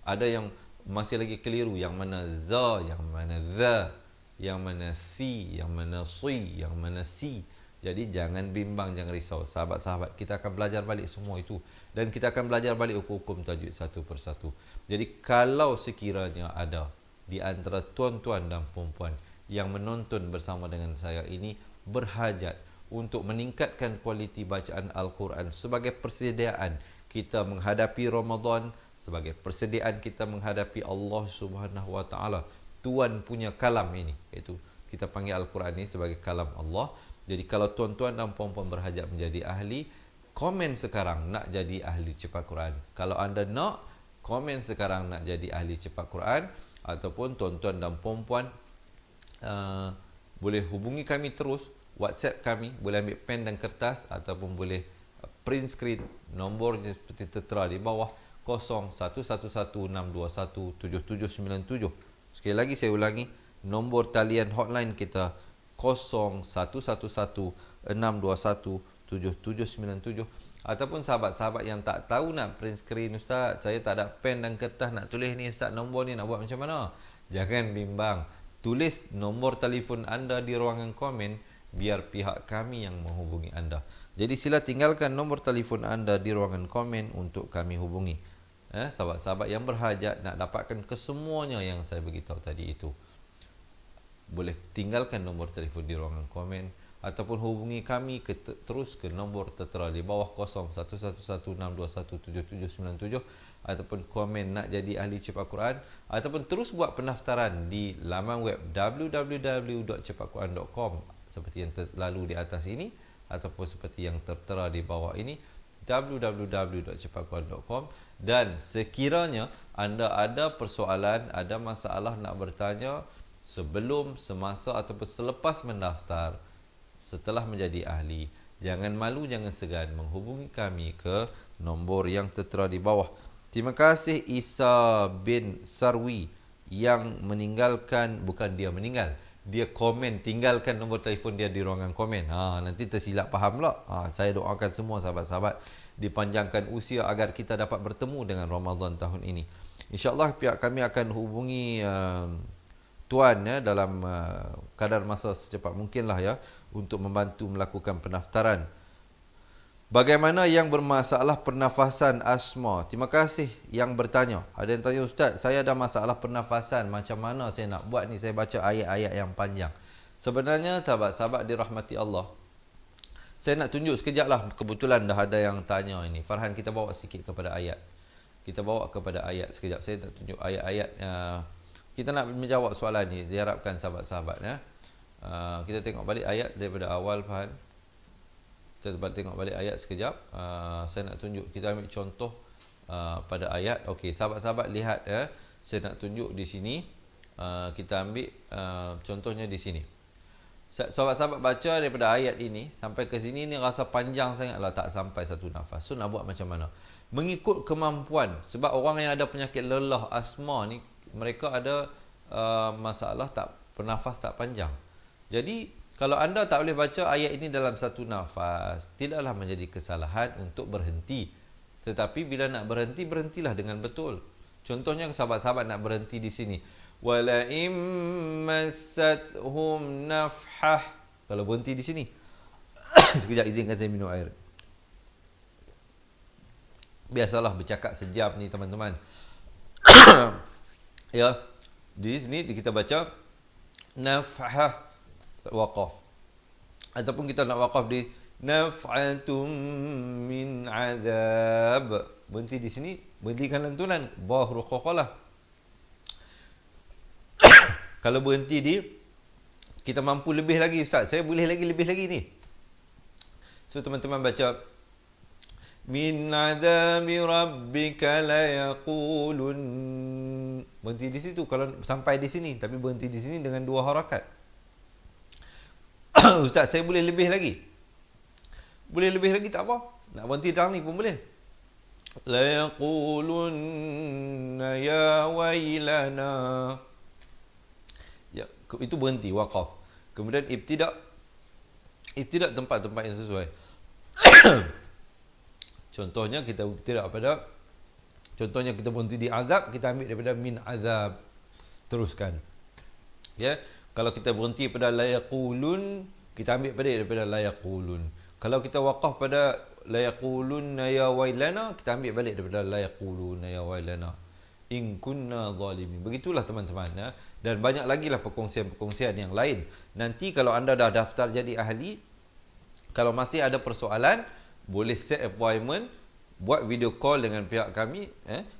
Ada yang masih lagi keliru, yang mana za, yang mana za, yang mana si, yang mana si, yang mana si. Jadi jangan bimbang, jangan risau. Sahabat-sahabat, kita akan belajar balik semua itu. Dan kita akan belajar balik hukum-hukum tajwid satu persatu. Jadi kalau sekiranya ada di antara tuan-tuan dan puan-puan yang menonton bersama dengan saya ini berhajat untuk meningkatkan kualiti bacaan Al-Quran sebagai persediaan kita menghadapi Ramadan, sebagai persediaan kita menghadapi Allah Subhanahu Wa Taala, Tuan punya kalam ini, iaitu kita panggil Al-Quran ini sebagai kalam Allah. Jadi kalau tuan-tuan dan puan-puan berhajat menjadi ahli, komen sekarang nak jadi ahli cepat Quran. Kalau anda nak, komen sekarang nak jadi ahli cepat Quran. Ataupun tuan-tuan dan puan-puan boleh hubungi kami terus, WhatsApp kami, boleh ambil pen dan kertas ataupun boleh print screen. Nombornya seperti tertera di bawah, 0111621797. Sekali lagi saya ulangi, nombor talian hotline kita 0111621797. Ataupun sahabat-sahabat yang tak tahu nak print screen, Ustaz, saya tak ada pen dan kertas nak tulis ni Ustaz, nombor ni nak buat macam mana? Jangan bimbang, tulis nombor telefon anda di ruangan komen, biar pihak kami yang menghubungi anda. Jadi sila tinggalkan nombor telefon anda di ruangan komen untuk kami hubungi. Sahabat-sahabat yang berhajat nak dapatkan kesemuanya yang saya beritahu tadi itu, boleh tinggalkan nombor telefon di ruangan komen ataupun hubungi kami terus ke nombor tertera di bawah 0111621797 ataupun komen nak jadi ahli cepat Quran, ataupun terus buat pendaftaran di laman web www.cepatquran.com seperti yang lalu di atas ini, ataupun seperti yang tertera di bawah ini, www.cepatquran.com. Dan sekiranya anda ada persoalan, ada masalah nak bertanya sebelum, semasa ataupun selepas mendaftar, setelah menjadi ahli, jangan malu, jangan segan menghubungi kami ke nombor yang tertera di bawah. Terima kasih Isa bin Sarwi yang meninggalkan, bukan dia meninggal, dia komen, tinggalkan nombor telefon dia di ruangan komen. Nanti tersilap faham pula. Saya doakan semua sahabat-sahabat dipanjangkan usia agar kita dapat bertemu dengan Ramadan tahun ini. InsyaAllah pihak kami akan hubungi tuan dalam kadar masa secepat mungkinlah untuk membantu melakukan pendaftaran. Bagaimana yang bermasalah pernafasan asma? Terima kasih yang bertanya. Ada yang tanya, Ustaz, saya ada masalah pernafasan, macam mana saya nak buat ni? Saya baca ayat-ayat yang panjang. Sebenarnya sahabat-sahabat dirahmati Allah, saya nak tunjuk sekejap lah. Kebetulan dah ada yang tanya ini. Farhan, kita bawa sikit kepada ayat. Kita bawa kepada ayat sekejap. Saya nak tunjuk ayat-ayat. Kita nak menjawab soalan ni. Diharapkan sahabat-sahabat. Kita tengok balik ayat daripada awal, Farhan. kita tengok balik ayat sekejap. Saya nak tunjuk, kita ambil contoh pada ayat. Okey, sahabat-sahabat lihat ya. Saya nak tunjuk di sini. Kita ambil contohnya di sini. Sahabat-sahabat baca daripada ayat ini sampai ke sini ni rasa panjang sangatlah, tak sampai satu nafas. So nak buat macam mana? Mengikut kemampuan. Sebab orang yang ada penyakit lelah, asma ni, mereka ada masalah bernafas tak panjang. Jadi kalau anda tak boleh baca ayat ini dalam satu nafas, tidaklah menjadi kesalahan untuk berhenti. Tetapi bila nak berhenti, berhentilah dengan betul. Contohnya sahabat-sahabat nak berhenti di sini. Wala immassathum nafhah. Kalau berhenti di sini. Sekejap, izinkan saya minum air. Biasalah bercakap sejam ni teman-teman. Ya, di sini kita baca nafhah, waqaf. Ataupun kita nak waqaf di naf'atum min azab. Berhenti di sini, berhentikan lantunan bawah ruqaqalah. Kalau berhenti di, kita mampu lebih lagi, ustaz, saya boleh lagi lebih lagi ni. So teman-teman baca min azabi rabbika la yaqulun. Berhenti di situ kalau sampai di sini, tapi berhenti di sini dengan 2 harakat. Ustaz, saya boleh lebih lagi. Boleh lebih lagi tak apa. Nak berhenti dalam ni pun boleh. La yaqulunna ya wailana. Ya, itu berhenti, waqaf. Kemudian ibtidak. Ibtidak tempat-tempat yang sesuai. Contohnya kita ibtidak pada, contohnya kita berhenti di azab, kita ambil daripada min azab. Teruskan. Ya, kalau kita berhenti pada la yaqulun, kita ambil daripada la yaqulun. Kalau kita waqaf pada la yaqulunna ya wailana, kita ambil balik daripada la yaqulunna ya wailana in kunna zalimin. Begitulah teman-teman ya. Dan banyak lagi lah perkongsian-perkongsian yang lain. Nanti kalau anda dah daftar jadi ahli, kalau masih ada persoalan, boleh set appointment, buat video call dengan pihak kami.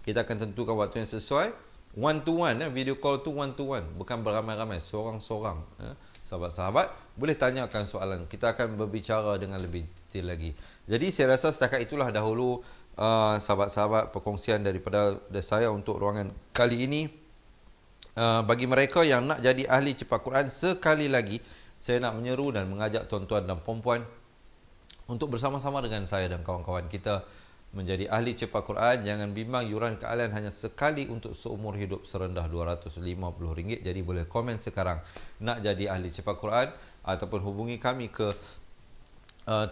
Kita akan tentukan waktu yang sesuai. One to one, video call tu one to one, bukan beramai-ramai, seorang-seorang. Sahabat-sahabat boleh tanyakan soalan. Kita akan berbicara dengan lebih detail lagi. Jadi saya rasa setakat itulah dahulu sahabat-sahabat perkongsian daripada saya untuk ruangan kali ini. Bagi mereka yang nak jadi ahli cepat Quran, sekali lagi saya nak menyeru dan mengajak tuan-tuan dan puan-puan untuk bersama-sama dengan saya dan kawan-kawan kita menjadi ahli cepat Quran. Jangan bimbang, yuran keahlian hanya sekali untuk seumur hidup serendah RM250. Jadi boleh komen sekarang nak jadi ahli cepat Quran, ataupun hubungi kami ke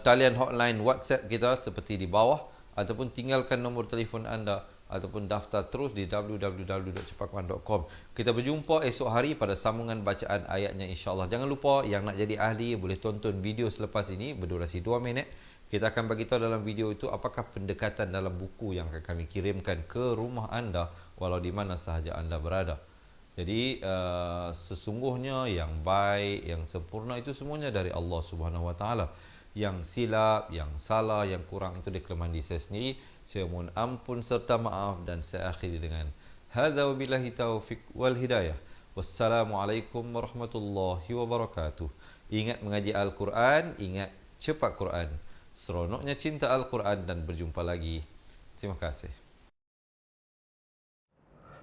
talian hotline WhatsApp kita seperti di bawah, ataupun tinggalkan nombor telefon anda, ataupun daftar terus di www.cepatquran.com. Kita berjumpa esok hari pada sambungan bacaan ayatnya insya-Allah. Jangan lupa yang nak jadi ahli boleh tonton video selepas ini berdurasi 2 minit. Kita akan beritahu dalam video itu apakah pendekatan dalam buku yang akan kami kirimkan ke rumah anda walau di mana sahaja anda berada. Jadi sesungguhnya yang baik, yang sempurna itu semuanya dari Allah Subhanahu Wa Taala. Yang silap, yang salah, yang kurang itu dari kelemahan diri saya sendiri. Saya mohon ampun serta maaf dan saya akhiri dengan hadza wabillahi taufiq wal hidayah. Wassalamualaikum warahmatullahi wabarakatuh. Ingat mengaji Al-Quran, ingat cepat Quran. Seronoknya cinta Al-Quran dan berjumpa lagi. Terima kasih.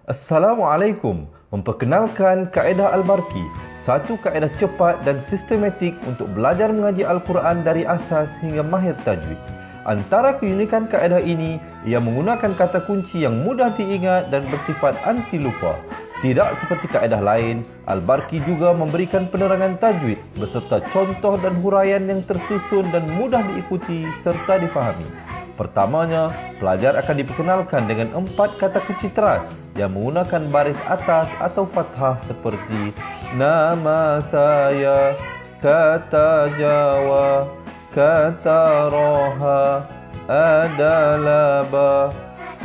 Assalamualaikum. Memperkenalkan kaedah Al-Barqi, satu kaedah cepat dan sistematik untuk belajar mengaji Al-Quran dari asas hingga mahir tajwid. Antara keunikan kaedah ini, ia menggunakan kata kunci yang mudah diingat dan bersifat anti lupa. Tidak seperti kaedah lain, Al-Barqi juga memberikan penerangan tajwid beserta contoh dan huraian yang tersusun dan mudah diikuti serta difahami. Pertamanya, pelajar akan diperkenalkan dengan 4 kata kunci teras yang menggunakan baris atas atau fathah seperti nama saya, kata Jawa, kata Roha, adalah ba.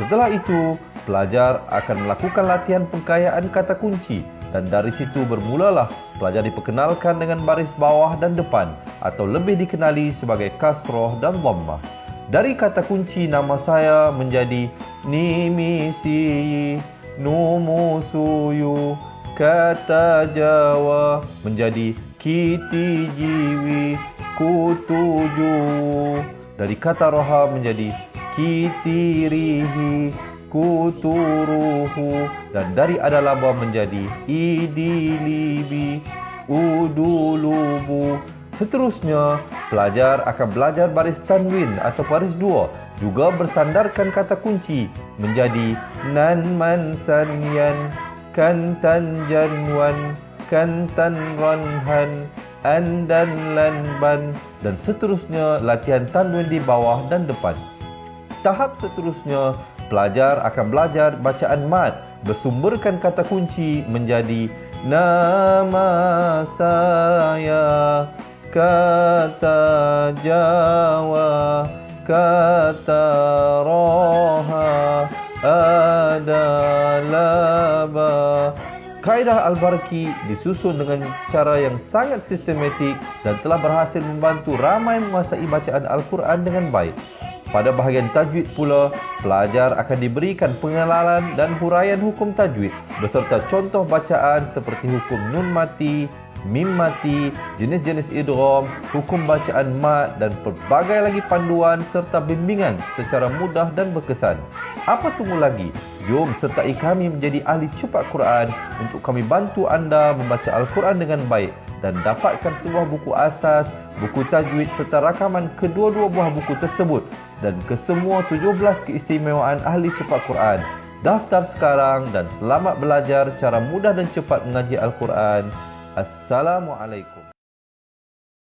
Setelah itu, pelajar akan melakukan latihan pengkayaan kata kunci dan dari situ bermulalah pelajar diperkenalkan dengan baris bawah dan depan atau lebih dikenali sebagai kasroh dan dhammah. Dari kata kunci nama saya menjadi nimisi, numusuyu, kata Jawa menjadi kiti jiwi, kutuju. Dari kata roha menjadi kitirihi, kuturuhu. Dan dari adalaba menjadi idilibi, udulubu. Seterusnya, pelajar akan belajar baris tanwin atau baris dua, juga bersandarkan kata kunci menjadi nan man san yan, kan tan jan wan, kan tan ron han, an dan lan ban, dan seterusnya latihan tanwin di bawah dan depan. Tahap seterusnya, pelajar akan belajar bacaan mad, bersumberkan kata kunci menjadi nama saya, kata Jawa, kata roha, adalah ba. Kaedah Al-Barki disusun dengan cara yang sangat sistematik dan telah berhasil membantu ramai menguasai bacaan Al-Quran dengan baik. Pada bahagian tajwid pula, pelajar akan diberikan pengenalan dan huraian hukum tajwid beserta contoh bacaan seperti hukum nun mati, mim mati, jenis-jenis idgham, hukum bacaan mad dan pelbagai lagi panduan serta bimbingan secara mudah dan berkesan. Apa tunggu lagi? Jom sertai kami menjadi ahli cepat Quran untuk kami bantu anda membaca Al-Quran dengan baik dan dapatkan sebuah buku asas, buku tajwid serta rakaman kedua-dua buah buku tersebut dan kesemua 17 keistimewaan ahli cepat Quran. Daftar sekarang dan selamat belajar cara mudah dan cepat mengaji Al-Quran. Assalamualaikum.